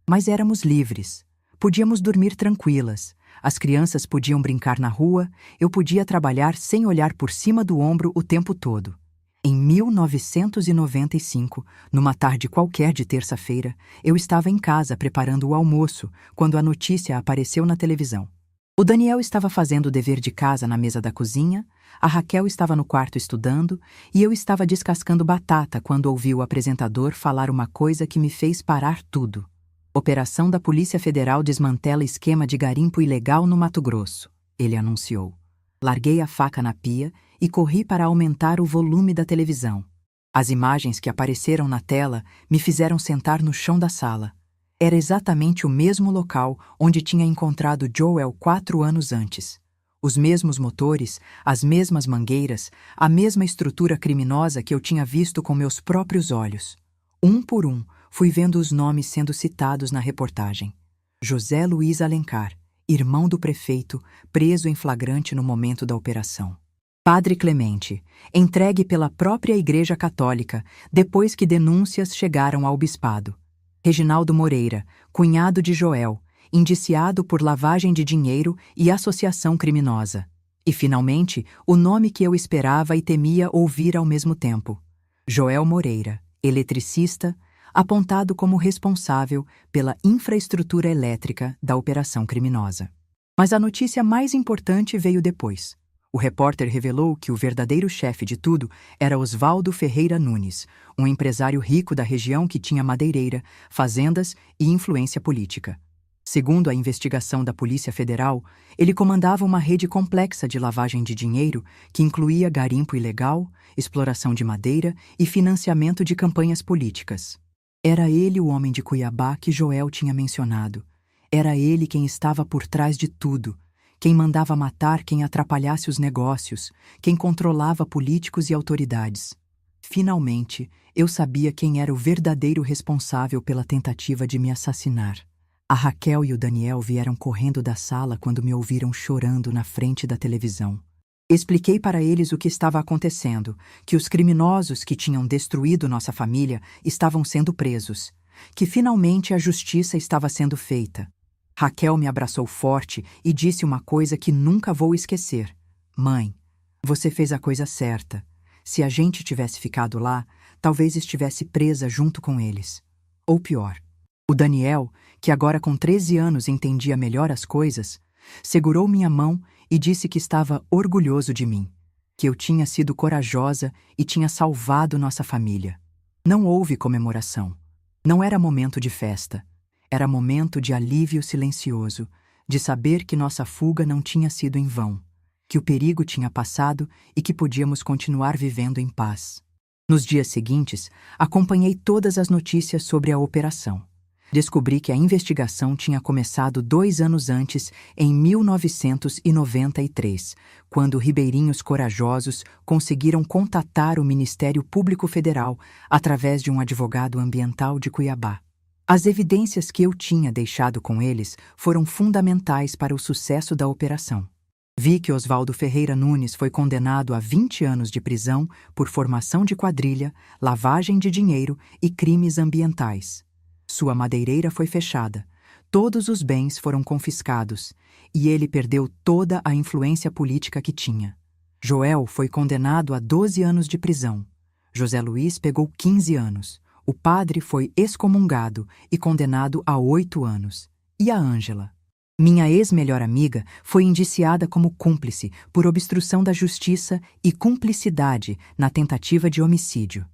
Mas éramos livres. Podíamos dormir tranquilas, as crianças podiam brincar na rua, eu podia trabalhar sem olhar por cima do ombro o tempo todo. Em 1995, numa tarde qualquer de terça-feira, eu estava em casa preparando o almoço, quando a notícia apareceu na televisão. O Daniel estava fazendo o dever de casa na mesa da cozinha, a Raquel estava no quarto estudando e eu estava descascando batata quando ouvi o apresentador falar uma coisa que me fez parar tudo. Operação da Polícia Federal desmantela esquema de garimpo ilegal no Mato Grosso, ele anunciou. Larguei a faca na pia e corri para aumentar o volume da televisão. As imagens que apareceram na tela me fizeram sentar no chão da sala. Era exatamente o mesmo local onde tinha encontrado Joel 4 anos antes. Os mesmos motores, as mesmas mangueiras, a mesma estrutura criminosa que eu tinha visto com meus próprios olhos. Um por um, fui vendo os nomes sendo citados na reportagem. José Luiz Alencar, irmão do prefeito, preso em flagrante no momento da operação. Padre Clemente, entregue pela própria Igreja Católica, depois que denúncias chegaram ao bispado. Reginaldo Moreira, cunhado de Joel, indiciado por lavagem de dinheiro e associação criminosa. E, finalmente, o nome que eu esperava e temia ouvir ao mesmo tempo: Joel Moreira, eletricista, apontado como responsável pela infraestrutura elétrica da operação criminosa. Mas a notícia mais importante veio depois. O repórter revelou que o verdadeiro chefe de tudo era Osvaldo Ferreira Nunes, um empresário rico da região que tinha madeireira, fazendas e influência política. Segundo a investigação da Polícia Federal, ele comandava uma rede complexa de lavagem de dinheiro que incluía garimpo ilegal, exploração de madeira e financiamento de campanhas políticas. Era ele o homem de Cuiabá que Joel tinha mencionado. Era ele quem estava por trás de tudo, quem mandava matar quem atrapalhasse os negócios, quem controlava políticos e autoridades. Finalmente, eu sabia quem era o verdadeiro responsável pela tentativa de me assassinar. A Raquel e o Daniel vieram correndo da sala quando me ouviram chorando na frente da televisão. Expliquei para eles o que estava acontecendo, que os criminosos que tinham destruído nossa família estavam sendo presos, que finalmente a justiça estava sendo feita. Raquel me abraçou forte e disse uma coisa que nunca vou esquecer: Mãe, você fez a coisa certa. Se a gente tivesse ficado lá, talvez estivesse presa junto com eles. Ou pior. O Daniel, que agora com 13 anos entendia melhor as coisas, segurou minha mão e disse que estava orgulhoso de mim, que eu tinha sido corajosa e tinha salvado nossa família. Não houve comemoração. Não era momento de festa. Era momento de alívio silencioso, de saber que nossa fuga não tinha sido em vão, que o perigo tinha passado e que podíamos continuar vivendo em paz. Nos dias seguintes, acompanhei todas as notícias sobre a operação. Descobri que a investigação tinha começado 2 anos antes, em 1993, quando ribeirinhos corajosos conseguiram contatar o Ministério Público Federal através de um advogado ambiental de Cuiabá. As evidências que eu tinha deixado com eles foram fundamentais para o sucesso da operação. Vi que Osvaldo Ferreira Nunes foi condenado a 20 anos de prisão por formação de quadrilha, lavagem de dinheiro e crimes ambientais. Sua madeireira foi fechada, todos os bens foram confiscados e ele perdeu toda a influência política que tinha. Joel foi condenado a 12 anos de prisão. José Luiz pegou 15 anos. O padre foi excomungado e condenado a 8 anos. E a Ângela? Minha ex-melhor amiga foi indiciada como cúmplice por obstrução da justiça e cumplicidade na tentativa de homicídio.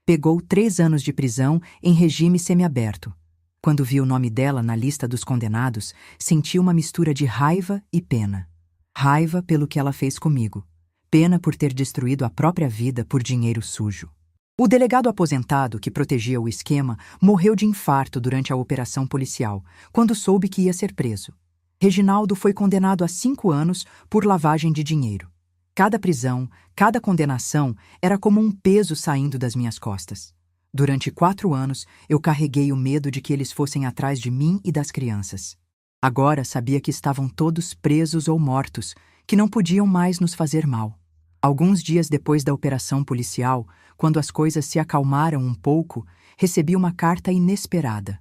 Pegou 3 anos de prisão em regime semiaberto. Quando vi o nome dela na lista dos condenados, senti uma mistura de raiva e pena. Raiva pelo que ela fez comigo. Pena por ter destruído a própria vida por dinheiro sujo. O delegado aposentado que protegia o esquema morreu de infarto durante a operação policial, quando soube que ia ser preso. Reginaldo foi condenado a 5 anos por lavagem de dinheiro. Cada prisão, cada condenação era como um peso saindo das minhas costas. Durante 4 anos, eu carreguei o medo de que eles fossem atrás de mim e das crianças. Agora sabia que estavam todos presos ou mortos, que não podiam mais nos fazer mal. Alguns dias depois da operação policial, quando as coisas se acalmaram um pouco, recebi uma carta inesperada.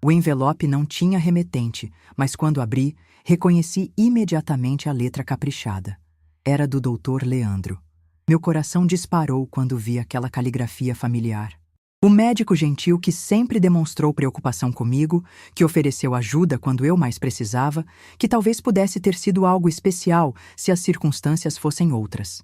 O envelope não tinha remetente, mas quando abri, reconheci imediatamente a letra caprichada. Era do Dr. Leandro. Meu coração disparou quando vi aquela caligrafia familiar. O médico gentil que sempre demonstrou preocupação comigo, que ofereceu ajuda quando eu mais precisava, que talvez pudesse ter sido algo especial se as circunstâncias fossem outras.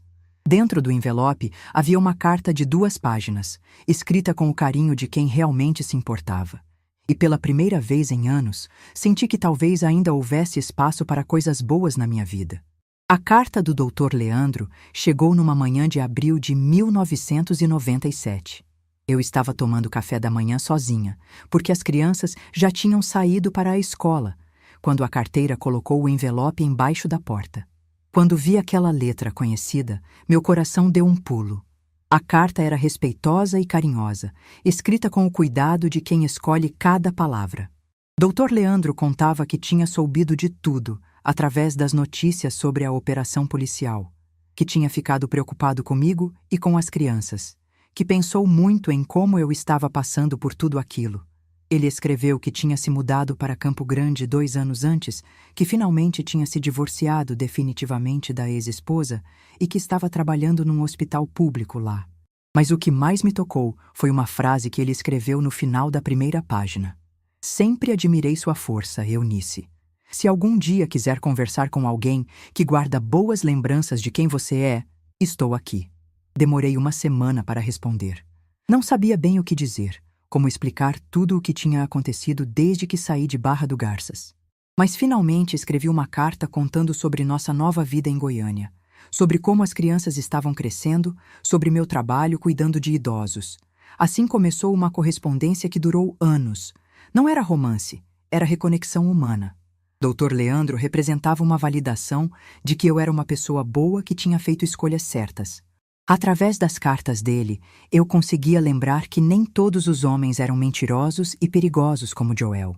Dentro do envelope havia uma carta de 2 páginas, escrita com o carinho de quem realmente se importava. E pela primeira vez em anos, senti que talvez ainda houvesse espaço para coisas boas na minha vida. A carta do Dr. Leandro chegou numa manhã de abril de 1997. Eu estava tomando café da manhã sozinha, porque as crianças já tinham saído para a escola, quando a carteira colocou o envelope embaixo da porta. Quando vi aquela letra conhecida, meu coração deu um pulo. A carta era respeitosa e carinhosa, escrita com o cuidado de quem escolhe cada palavra. Dr. Leandro contava que tinha soubido de tudo, através das notícias sobre a operação policial, que tinha ficado preocupado comigo e com as crianças, que pensou muito em como eu estava passando por tudo aquilo, Ele escreveu que tinha se mudado para Campo Grande 2 anos antes, que finalmente tinha se divorciado definitivamente da ex-esposa e que estava trabalhando num hospital público lá. Mas o que mais me tocou foi uma frase que ele escreveu no final da primeira página. Sempre admirei sua força, Eunice. Se algum dia quiser conversar com alguém que guarda boas lembranças de quem você é, estou aqui. Demorei uma semana para responder. Não sabia bem o que dizer, como explicar tudo o que tinha acontecido desde que saí de Barra do Garças. Mas finalmente escrevi uma carta contando sobre nossa nova vida em Goiânia, sobre como as crianças estavam crescendo, sobre meu trabalho cuidando de idosos. Assim começou uma correspondência que durou anos. Não era romance, era reconexão humana. Dr. Leandro representava uma validação de que eu era uma pessoa boa que tinha feito escolhas certas. Através das cartas dele, eu conseguia lembrar que nem todos os homens eram mentirosos e perigosos como Joel.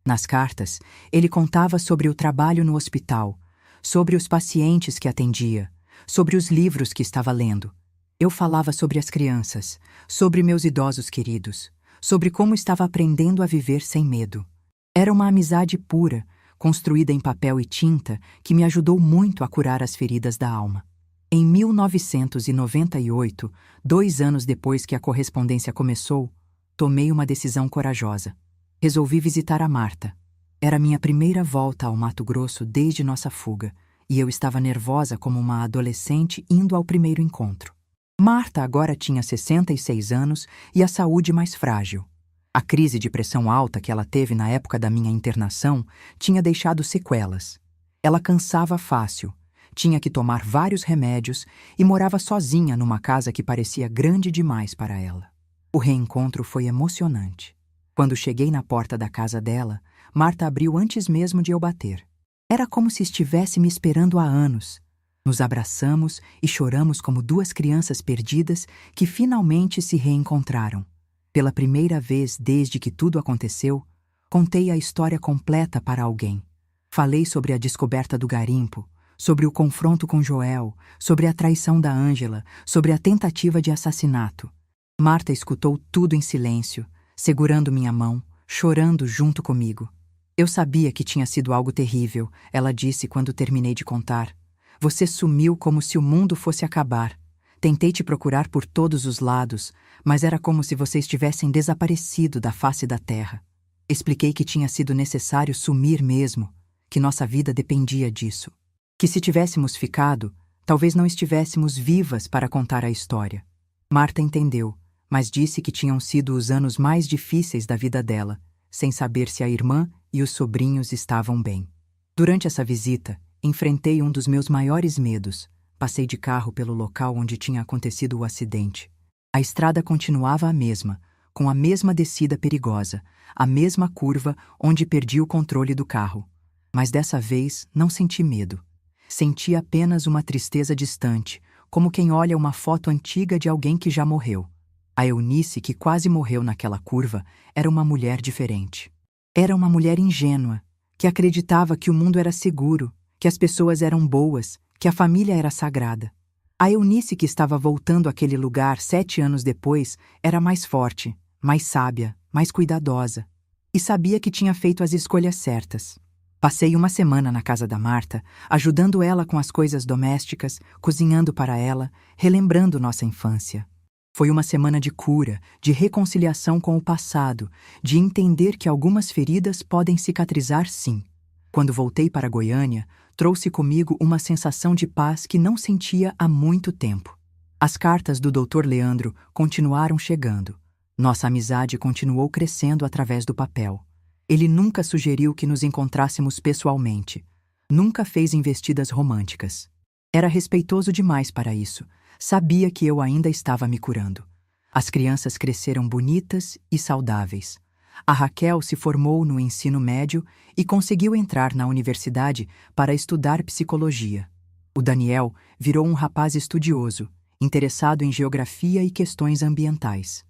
Nas cartas, ele contava sobre o trabalho no hospital, sobre os pacientes que atendia, sobre os livros que estava lendo. Eu falava sobre as crianças, sobre meus idosos queridos, sobre como estava aprendendo a viver sem medo. Era uma amizade pura, construída em papel e tinta, que me ajudou muito a curar as feridas da alma. Em 1998, 2 anos depois que a correspondência começou, tomei uma decisão corajosa. Resolvi visitar a Marta. Era minha primeira volta ao Mato Grosso desde nossa fuga, e eu estava nervosa como uma adolescente indo ao primeiro encontro. Marta agora tinha 66 anos e a saúde mais frágil. A crise de pressão alta que ela teve na época da minha internação tinha deixado sequelas. Ela cansava fácil, tinha que tomar vários remédios e morava sozinha numa casa que parecia grande demais para ela. O reencontro foi emocionante. Quando cheguei na porta da casa dela, Marta abriu antes mesmo de eu bater. Era como se estivesse me esperando há anos. Nos abraçamos e choramos como duas crianças perdidas que finalmente se reencontraram. Pela primeira vez desde que tudo aconteceu, contei a história completa para alguém. Falei sobre a descoberta do garimpo, sobre o confronto com Joel, sobre a traição da Ângela, sobre a tentativa de assassinato. Marta escutou tudo em silêncio, segurando minha mão, chorando junto comigo. Eu sabia que tinha sido algo terrível, ela disse quando terminei de contar. Você sumiu como se o mundo fosse acabar. Tentei te procurar por todos os lados, mas era como se vocês tivessem desaparecido da face da terra. Expliquei que tinha sido necessário sumir mesmo, que nossa vida dependia disso. Que se tivéssemos ficado, talvez não estivéssemos vivas para contar a história. Marta entendeu, mas disse que tinham sido os anos mais difíceis da vida dela, sem saber se a irmã e os sobrinhos estavam bem. Durante essa visita, enfrentei um dos meus maiores medos. Passei de carro pelo local onde tinha acontecido o acidente. A estrada continuava a mesma, com a mesma descida perigosa, a mesma curva onde perdi o controle do carro. Mas dessa vez não senti medo. Senti apenas uma tristeza distante, como quem olha uma foto antiga de alguém que já morreu. A Eunice, que quase morreu naquela curva, era uma mulher diferente. Era uma mulher ingênua, que acreditava que o mundo era seguro, que as pessoas eram boas, que a família era sagrada. A Eunice que estava voltando àquele lugar 7 anos depois era mais forte, mais sábia, mais cuidadosa. E sabia que tinha feito as escolhas certas. Passei uma semana na casa da Marta, ajudando ela com as coisas domésticas, cozinhando para ela, relembrando nossa infância. Foi uma semana de cura, de reconciliação com o passado, de entender que algumas feridas podem cicatrizar sim. Quando voltei para Goiânia, trouxe comigo uma sensação de paz que não sentia há muito tempo. As cartas do Dr. Leandro continuaram chegando. Nossa amizade continuou crescendo através do papel. Ele nunca sugeriu que nos encontrássemos pessoalmente. Nunca fez investidas românticas. Era respeitoso demais para isso. Sabia que eu ainda estava me curando. As crianças cresceram bonitas e saudáveis. A Raquel se formou no ensino médio e conseguiu entrar na universidade para estudar psicologia. O Daniel virou um rapaz estudioso, interessado em geografia e questões ambientais.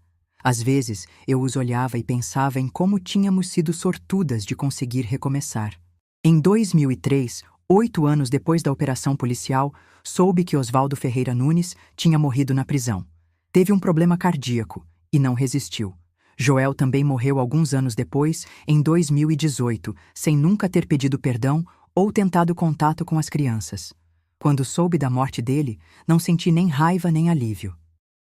Às vezes, eu os olhava e pensava em como tínhamos sido sortudas de conseguir recomeçar. Em 2003, 8 anos depois da operação policial, soube que Oswaldo Ferreira Nunes tinha morrido na prisão. Teve um problema cardíaco e não resistiu. Joel também morreu alguns anos depois, em 2018, sem nunca ter pedido perdão ou tentado contato com as crianças. Quando soube da morte dele, não senti nem raiva nem alívio.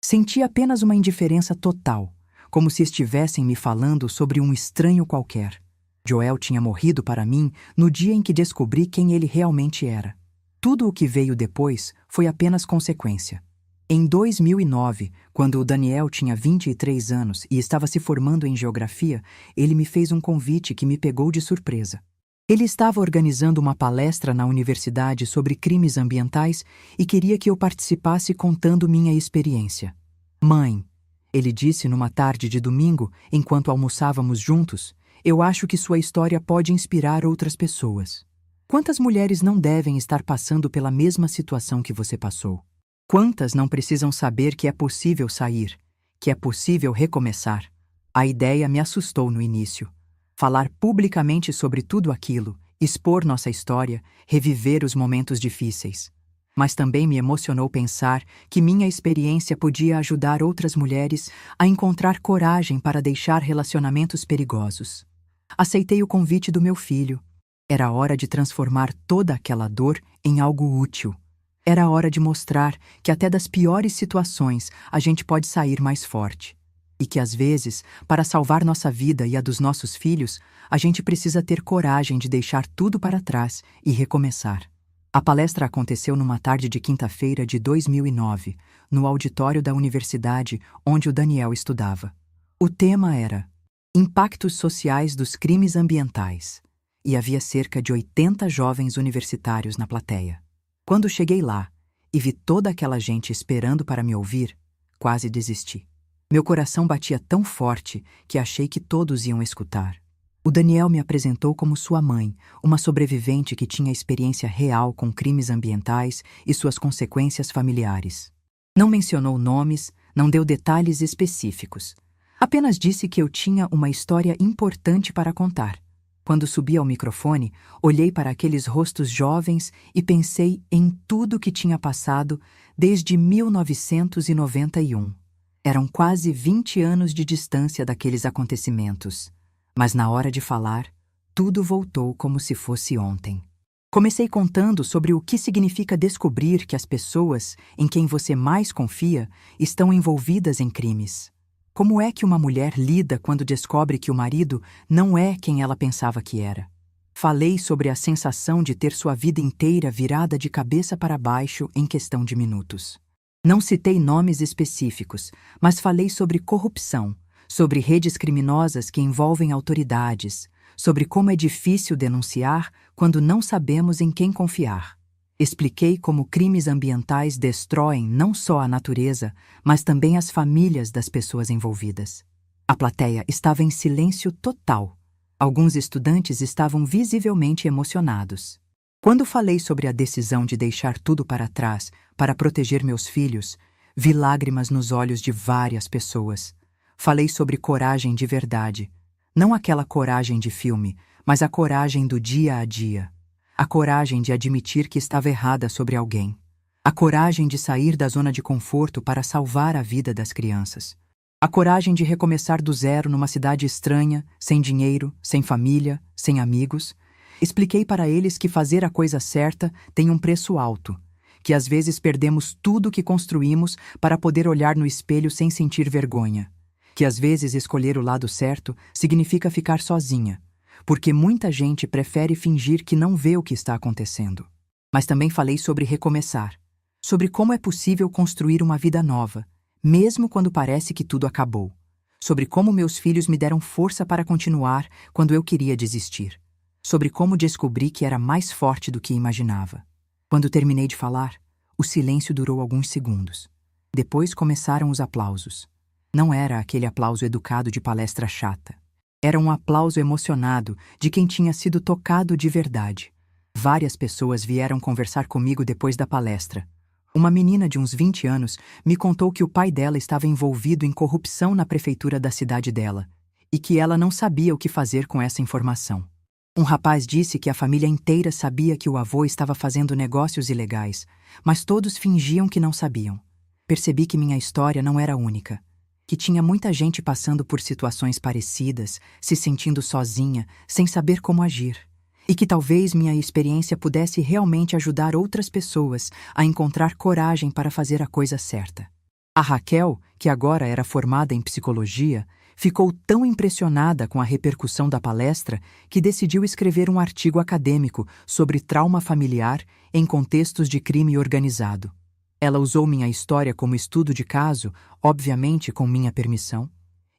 Senti apenas uma indiferença total, como se estivessem me falando sobre um estranho qualquer. Joel tinha morrido para mim no dia em que descobri quem ele realmente era. Tudo o que veio depois foi apenas consequência. Em 2009, quando o Daniel tinha 23 anos e estava se formando em geografia, ele me fez um convite que me pegou de surpresa. Ele estava organizando uma palestra na universidade sobre crimes ambientais e queria que eu participasse contando minha experiência. Mãe, ele disse numa tarde de domingo, enquanto almoçávamos juntos, eu acho que sua história pode inspirar outras pessoas. Quantas mulheres não devem estar passando pela mesma situação que você passou? Quantas não precisam saber que é possível sair, que é possível recomeçar? A ideia me assustou no início. Falar publicamente sobre tudo aquilo, expor nossa história, reviver os momentos difíceis. Mas também me emocionou pensar que minha experiência podia ajudar outras mulheres a encontrar coragem para deixar relacionamentos perigosos. Aceitei o convite do meu filho. Era hora de transformar toda aquela dor em algo útil. Era hora de mostrar que até das piores situações a gente pode sair mais forte. E que às vezes, para salvar nossa vida e a dos nossos filhos, a gente precisa ter coragem de deixar tudo para trás e recomeçar. A palestra aconteceu numa tarde de quinta-feira de 2009, no auditório da universidade onde o Daniel estudava. O tema era Impactos Sociais dos Crimes Ambientais, e havia cerca de 80 jovens universitários na plateia. Quando cheguei lá e vi toda aquela gente esperando para me ouvir, quase desisti. Meu coração batia tão forte que achei que todos iam escutar. O Daniel me apresentou como sua mãe, uma sobrevivente que tinha experiência real com crimes ambientais e suas consequências familiares. Não mencionou nomes, não deu detalhes específicos. Apenas disse que eu tinha uma história importante para contar. Quando subi ao microfone, olhei para aqueles rostos jovens e pensei em tudo que tinha passado desde 1991. Eram quase 20 anos de distância daqueles acontecimentos. Mas na hora de falar, tudo voltou como se fosse ontem. Comecei contando sobre o que significa descobrir que as pessoas em quem você mais confia estão envolvidas em crimes. Como é que uma mulher lida quando descobre que o marido não é quem ela pensava que era? Falei sobre a sensação de ter sua vida inteira virada de cabeça para baixo em questão de minutos. Não citei nomes específicos, mas falei sobre corrupção, sobre redes criminosas que envolvem autoridades, sobre como é difícil denunciar quando não sabemos em quem confiar. Expliquei como crimes ambientais destroem não só a natureza, mas também as famílias das pessoas envolvidas. A plateia estava em silêncio total. Alguns estudantes estavam visivelmente emocionados. Quando falei sobre a decisão de deixar tudo para trás para proteger meus filhos, vi lágrimas nos olhos de várias pessoas. Falei sobre coragem de verdade. Não aquela coragem de filme, mas a coragem do dia a dia. A coragem de admitir que estava errada sobre alguém. A coragem de sair da zona de conforto para salvar a vida das crianças. A coragem de recomeçar do zero numa cidade estranha, sem dinheiro, sem família, sem amigos. Expliquei para eles que fazer a coisa certa tem um preço alto, que às vezes perdemos tudo o que construímos para poder olhar no espelho sem sentir vergonha, que às vezes escolher o lado certo significa ficar sozinha, porque muita gente prefere fingir que não vê o que está acontecendo. Mas também falei sobre recomeçar, sobre como é possível construir uma vida nova, mesmo quando parece que tudo acabou, sobre como meus filhos me deram força para continuar quando eu queria desistir, sobre como descobri que era mais forte do que imaginava. Quando terminei de falar, o silêncio durou alguns segundos. Depois começaram os aplausos. Não era aquele aplauso educado de palestra chata. Era um aplauso emocionado de quem tinha sido tocado de verdade. Várias pessoas vieram conversar comigo depois da palestra. Uma menina de uns 20 anos me contou que o pai dela estava envolvido em corrupção na prefeitura da cidade dela e que ela não sabia o que fazer com essa informação. Um rapaz disse que a família inteira sabia que o avô estava fazendo negócios ilegais, mas todos fingiam que não sabiam. Percebi que minha história não era única, que tinha muita gente passando por situações parecidas, se sentindo sozinha, sem saber como agir, e que talvez minha experiência pudesse realmente ajudar outras pessoas a encontrar coragem para fazer a coisa certa. A Raquel, que agora era formada em psicologia, ficou tão impressionada com a repercussão da palestra que decidiu escrever um artigo acadêmico sobre trauma familiar em contextos de crime organizado. Ela usou minha história como estudo de caso, obviamente com minha permissão,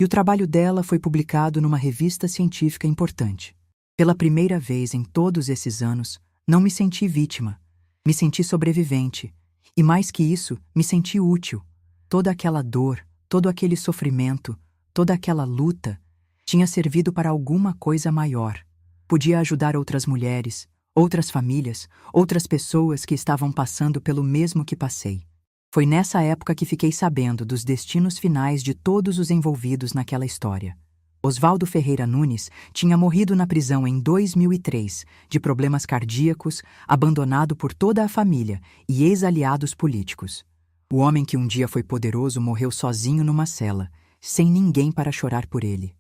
e o trabalho dela foi publicado numa revista científica importante. Pela primeira vez em todos esses anos, não me senti vítima, me senti sobrevivente, e mais que isso, me senti útil. Toda aquela dor, todo aquele sofrimento, toda aquela luta tinha servido para alguma coisa maior. Podia ajudar outras mulheres, outras famílias, outras pessoas que estavam passando pelo mesmo que passei. Foi nessa época que fiquei sabendo dos destinos finais de todos os envolvidos naquela história. Oswaldo Ferreira Nunes tinha morrido na prisão em 2003, de problemas cardíacos, abandonado por toda a família e ex-aliados políticos. O homem que um dia foi poderoso morreu sozinho numa cela, sem ninguém para chorar por ele.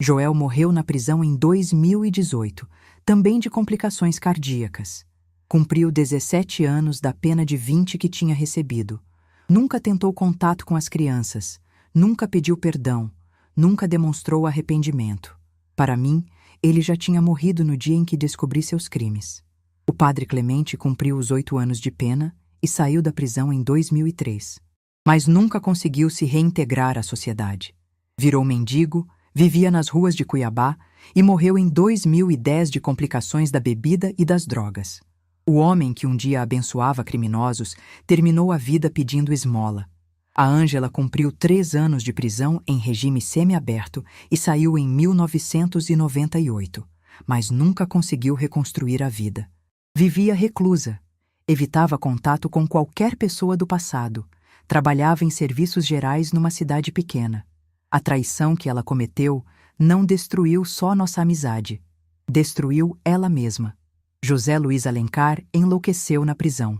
Joel morreu na prisão em 2018, também de complicações cardíacas. Cumpriu 17 anos da pena de 20 que tinha recebido. Nunca tentou contato com as crianças, nunca pediu perdão, nunca demonstrou arrependimento. Para mim, ele já tinha morrido no dia em que descobri seus crimes. O padre Clemente cumpriu os 8 anos de pena e saiu da prisão em 2003. Mas nunca conseguiu se reintegrar à sociedade. Virou mendigo, vivia nas ruas de Cuiabá e morreu em 2010 de complicações da bebida e das drogas. O homem que um dia abençoava criminosos terminou a vida pedindo esmola. A Ângela cumpriu 3 anos de prisão em regime semiaberto e saiu em 1998, mas nunca conseguiu reconstruir a vida. Vivia reclusa, evitava contato com qualquer pessoa do passado, trabalhava em serviços gerais numa cidade pequena. A traição que ela cometeu não destruiu só nossa amizade, destruiu ela mesma. José Luiz Alencar enlouqueceu na prisão.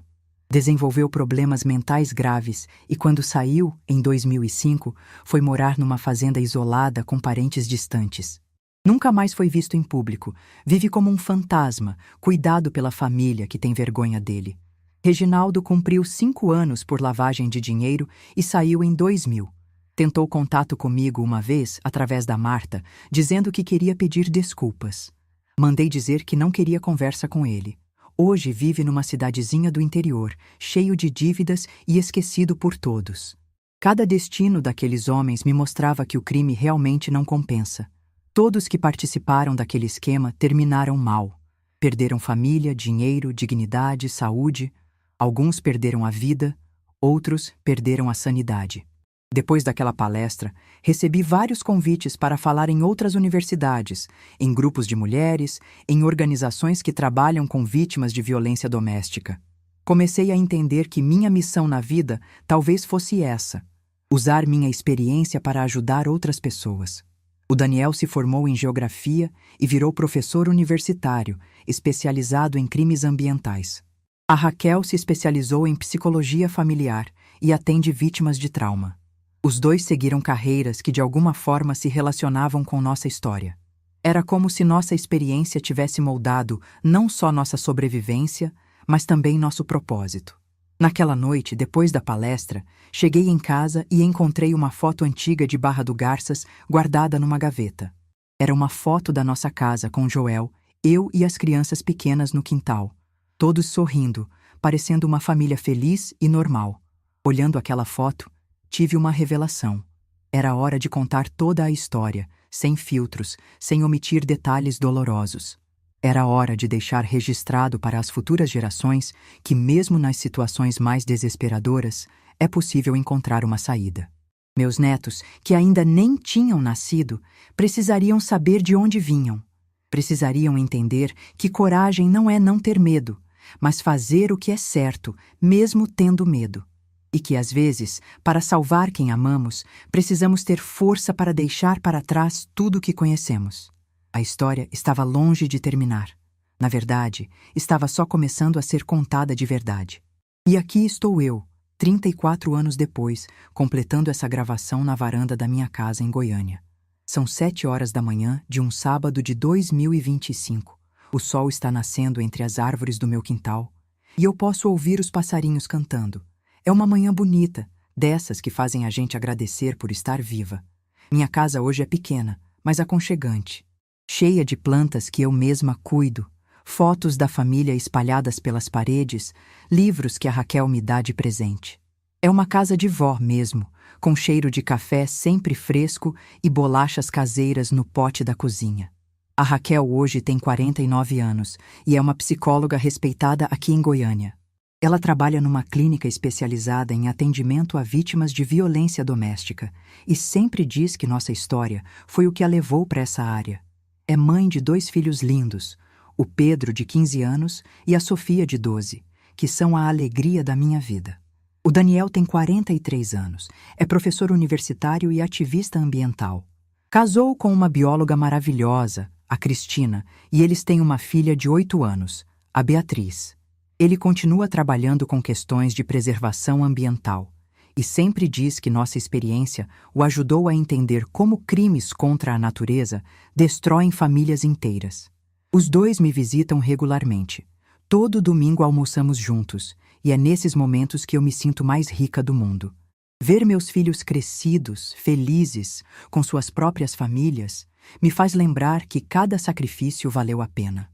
Desenvolveu problemas mentais graves e, quando saiu, em 2005, foi morar numa fazenda isolada com parentes distantes. Nunca mais foi visto em público, vive como um fantasma, cuidado pela família que tem vergonha dele. Reginaldo cumpriu 5 anos por lavagem de dinheiro e saiu em 2000. Tentou contato comigo uma vez, através da Marta, dizendo que queria pedir desculpas. Mandei dizer que não queria conversa com ele. Hoje vive numa cidadezinha do interior, cheio de dívidas e esquecido por todos. Cada destino daqueles homens me mostrava que o crime realmente não compensa. Todos que participaram daquele esquema terminaram mal. Perderam família, dinheiro, dignidade, saúde. Alguns perderam a vida, outros perderam a sanidade. Depois daquela palestra, recebi vários convites para falar em outras universidades, em grupos de mulheres, em organizações que trabalham com vítimas de violência doméstica. Comecei a entender que minha missão na vida talvez fosse essa: usar minha experiência para ajudar outras pessoas. O Daniel se formou em geografia e virou professor universitário, especializado em crimes ambientais. A Raquel se especializou em psicologia familiar e atende vítimas de trauma. Os dois seguiram carreiras que de alguma forma se relacionavam com nossa história. Era como se nossa experiência tivesse moldado não só nossa sobrevivência, mas também nosso propósito. Naquela noite, depois da palestra, cheguei em casa e encontrei uma foto antiga de Barra do Garças guardada numa gaveta. Era uma foto da nossa casa com Joel, eu e as crianças pequenas no quintal, todos sorrindo, parecendo uma família feliz e normal. Olhando aquela foto, tive uma revelação. Era hora de contar toda a história, sem filtros, sem omitir detalhes dolorosos. Era hora de deixar registrado para as futuras gerações que, mesmo nas situações mais desesperadoras, é possível encontrar uma saída. Meus netos, que ainda nem tinham nascido, precisariam saber de onde vinham. Precisariam entender que coragem não é não ter medo, mas fazer o que é certo, mesmo tendo medo. E que, às vezes, para salvar quem amamos, precisamos ter força para deixar para trás tudo o que conhecemos. A história estava longe de terminar. Na verdade, estava só começando a ser contada de verdade. E aqui estou eu, 34 anos depois, completando essa gravação na varanda da minha casa em Goiânia. São 7 horas da manhã de um sábado de 2025. O sol está nascendo entre as árvores do meu quintal e eu posso ouvir os passarinhos cantando. É uma manhã bonita, dessas que fazem a gente agradecer por estar viva. Minha casa hoje é pequena, mas aconchegante, cheia de plantas que eu mesma cuido, fotos da família espalhadas pelas paredes, livros que a Raquel me dá de presente. É uma casa de vó mesmo, com cheiro de café sempre fresco e bolachas caseiras no pote da cozinha. A Raquel hoje tem 49 anos e é uma psicóloga respeitada aqui em Goiânia. Ela trabalha numa clínica especializada em atendimento a vítimas de violência doméstica e sempre diz que nossa história foi o que a levou para essa área. É mãe de 2 filhos lindos, o Pedro, de 15 anos, e a Sofia, de 12, que são a alegria da minha vida. O Daniel tem 43 anos, é professor universitário e ativista ambiental. Casou com uma bióloga maravilhosa, a Cristina, e eles têm uma filha de 8 anos, a Beatriz. Ele continua trabalhando com questões de preservação ambiental e sempre diz que nossa experiência o ajudou a entender como crimes contra a natureza destroem famílias inteiras. Os 2 me visitam regularmente. Todo domingo almoçamos juntos e é nesses momentos que eu me sinto mais rica do mundo. Ver meus filhos crescidos, felizes, com suas próprias famílias, me faz lembrar que cada sacrifício valeu a pena.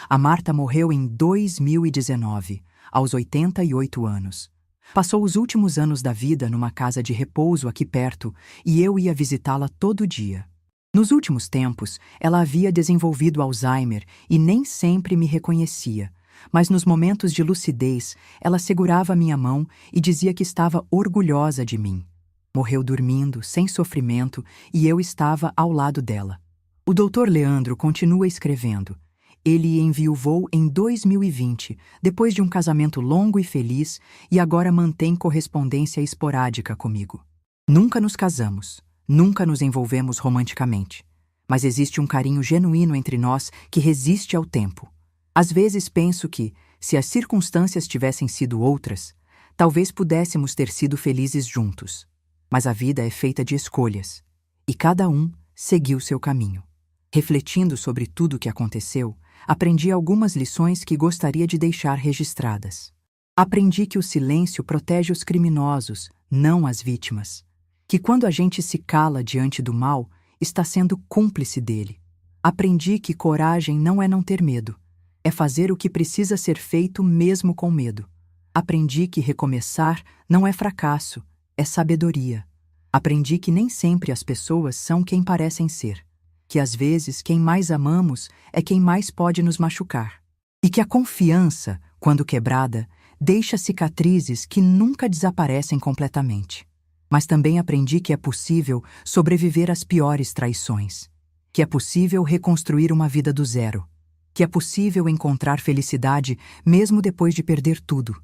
A Marta morreu em 2019, aos 88 anos. Passou os últimos anos da vida numa casa de repouso aqui perto e eu ia visitá-la todo dia. Nos últimos tempos, ela havia desenvolvido Alzheimer e nem sempre me reconhecia, mas nos momentos de lucidez, ela segurava minha mão e dizia que estava orgulhosa de mim. Morreu dormindo, sem sofrimento, e eu estava ao lado dela. O Dr. Leandro continua escrevendo. Ele enviuvou em 2020, depois de um casamento longo e feliz, e agora mantém correspondência esporádica comigo. Nunca nos casamos, nunca nos envolvemos romanticamente, mas existe um carinho genuíno entre nós que resiste ao tempo. Às vezes penso que, se as circunstâncias tivessem sido outras, talvez pudéssemos ter sido felizes juntos. Mas a vida é feita de escolhas, e cada um seguiu seu caminho. Refletindo sobre tudo o que aconteceu, aprendi algumas lições que gostaria de deixar registradas. Aprendi que o silêncio protege os criminosos, não as vítimas. Que quando a gente se cala diante do mal, está sendo cúmplice dele. Aprendi que coragem não é não ter medo. É fazer o que precisa ser feito mesmo com medo. Aprendi que recomeçar não é fracasso, é sabedoria. Aprendi que nem sempre as pessoas são quem parecem ser. Que às vezes quem mais amamos é quem mais pode nos machucar. E que a confiança, quando quebrada, deixa cicatrizes que nunca desaparecem completamente. Mas também aprendi que é possível sobreviver às piores traições. Que é possível reconstruir uma vida do zero. Que é possível encontrar felicidade mesmo depois de perder tudo.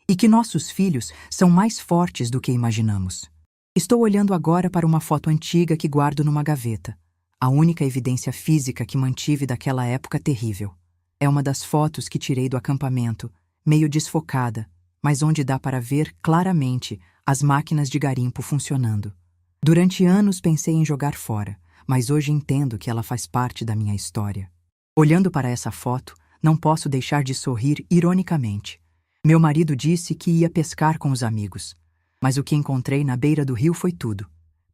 E que nossos filhos são mais fortes do que imaginamos. Estou olhando agora para uma foto antiga que guardo numa gaveta. A única evidência física que mantive daquela época terrível. É uma das fotos que tirei do acampamento, meio desfocada, mas onde dá para ver claramente as máquinas de garimpo funcionando. Durante anos pensei em jogar fora, mas hoje entendo que ela faz parte da minha história. Olhando para essa foto, não posso deixar de sorrir ironicamente. Meu marido disse que ia pescar com os amigos, mas o que encontrei na beira do rio foi tudo,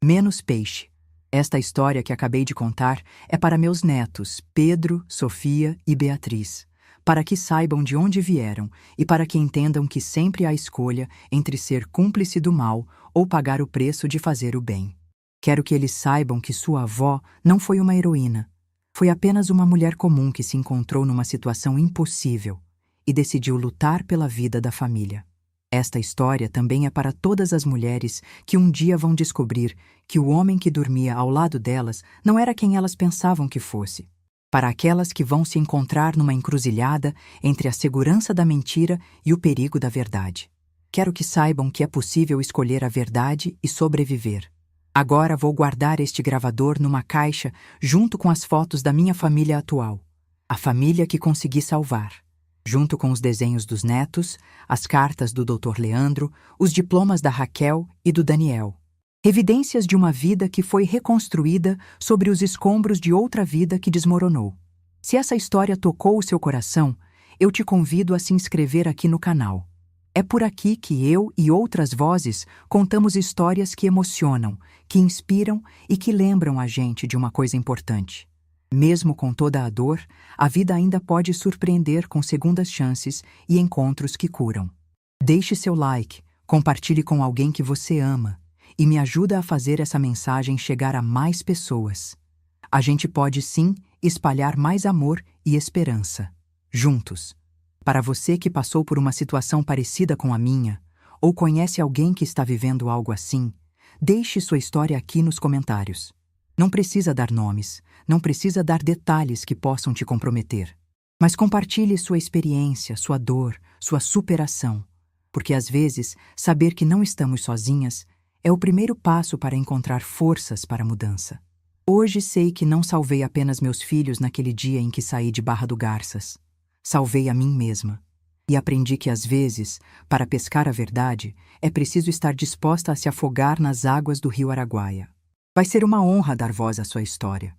menos peixe. Esta história que acabei de contar é para meus netos, Pedro, Sofia e Beatriz, para que saibam de onde vieram e para que entendam que sempre há escolha entre ser cúmplice do mal ou pagar o preço de fazer o bem. Quero que eles saibam que sua avó não foi uma heroína. Foi apenas uma mulher comum que se encontrou numa situação impossível e decidiu lutar pela vida da família. Esta história também é para todas as mulheres que um dia vão descobrir que o homem que dormia ao lado delas não era quem elas pensavam que fosse. Para aquelas que vão se encontrar numa encruzilhada entre a segurança da mentira e o perigo da verdade. Quero que saibam que é possível escolher a verdade e sobreviver. Agora vou guardar este gravador numa caixa junto com as fotos da minha família atual. A família que consegui salvar. junto com os desenhos dos netos, as cartas do Dr. Leandro, os diplomas da Raquel e do Daniel. Evidências de uma vida que foi reconstruída sobre os escombros de outra vida que desmoronou. Se essa história tocou o seu coração, eu te convido a se inscrever aqui no canal. É por aqui que eu e outras vozes contamos histórias que emocionam, que inspiram e que lembram a gente de uma coisa importante. Mesmo com toda a dor, a vida ainda pode surpreender com segundas chances e encontros que curam. Deixe seu like, compartilhe com alguém que você ama e me ajuda a fazer essa mensagem chegar a mais pessoas. A gente pode sim espalhar mais amor e esperança. Juntos. Para você que passou por uma situação parecida com a minha, ou conhece alguém que está vivendo algo assim, deixe sua história aqui nos comentários. Não precisa dar nomes, não precisa dar detalhes que possam te comprometer. Mas compartilhe sua experiência, sua dor, sua superação. Porque às vezes, saber que não estamos sozinhas é o primeiro passo para encontrar forças para a mudança. Hoje sei que não salvei apenas meus filhos naquele dia em que saí de Barra do Garças. Salvei a mim mesma. E aprendi que às vezes, para pescar a verdade, é preciso estar disposta a se afogar nas águas do rio Araguaia. Vai ser uma honra dar voz à sua história.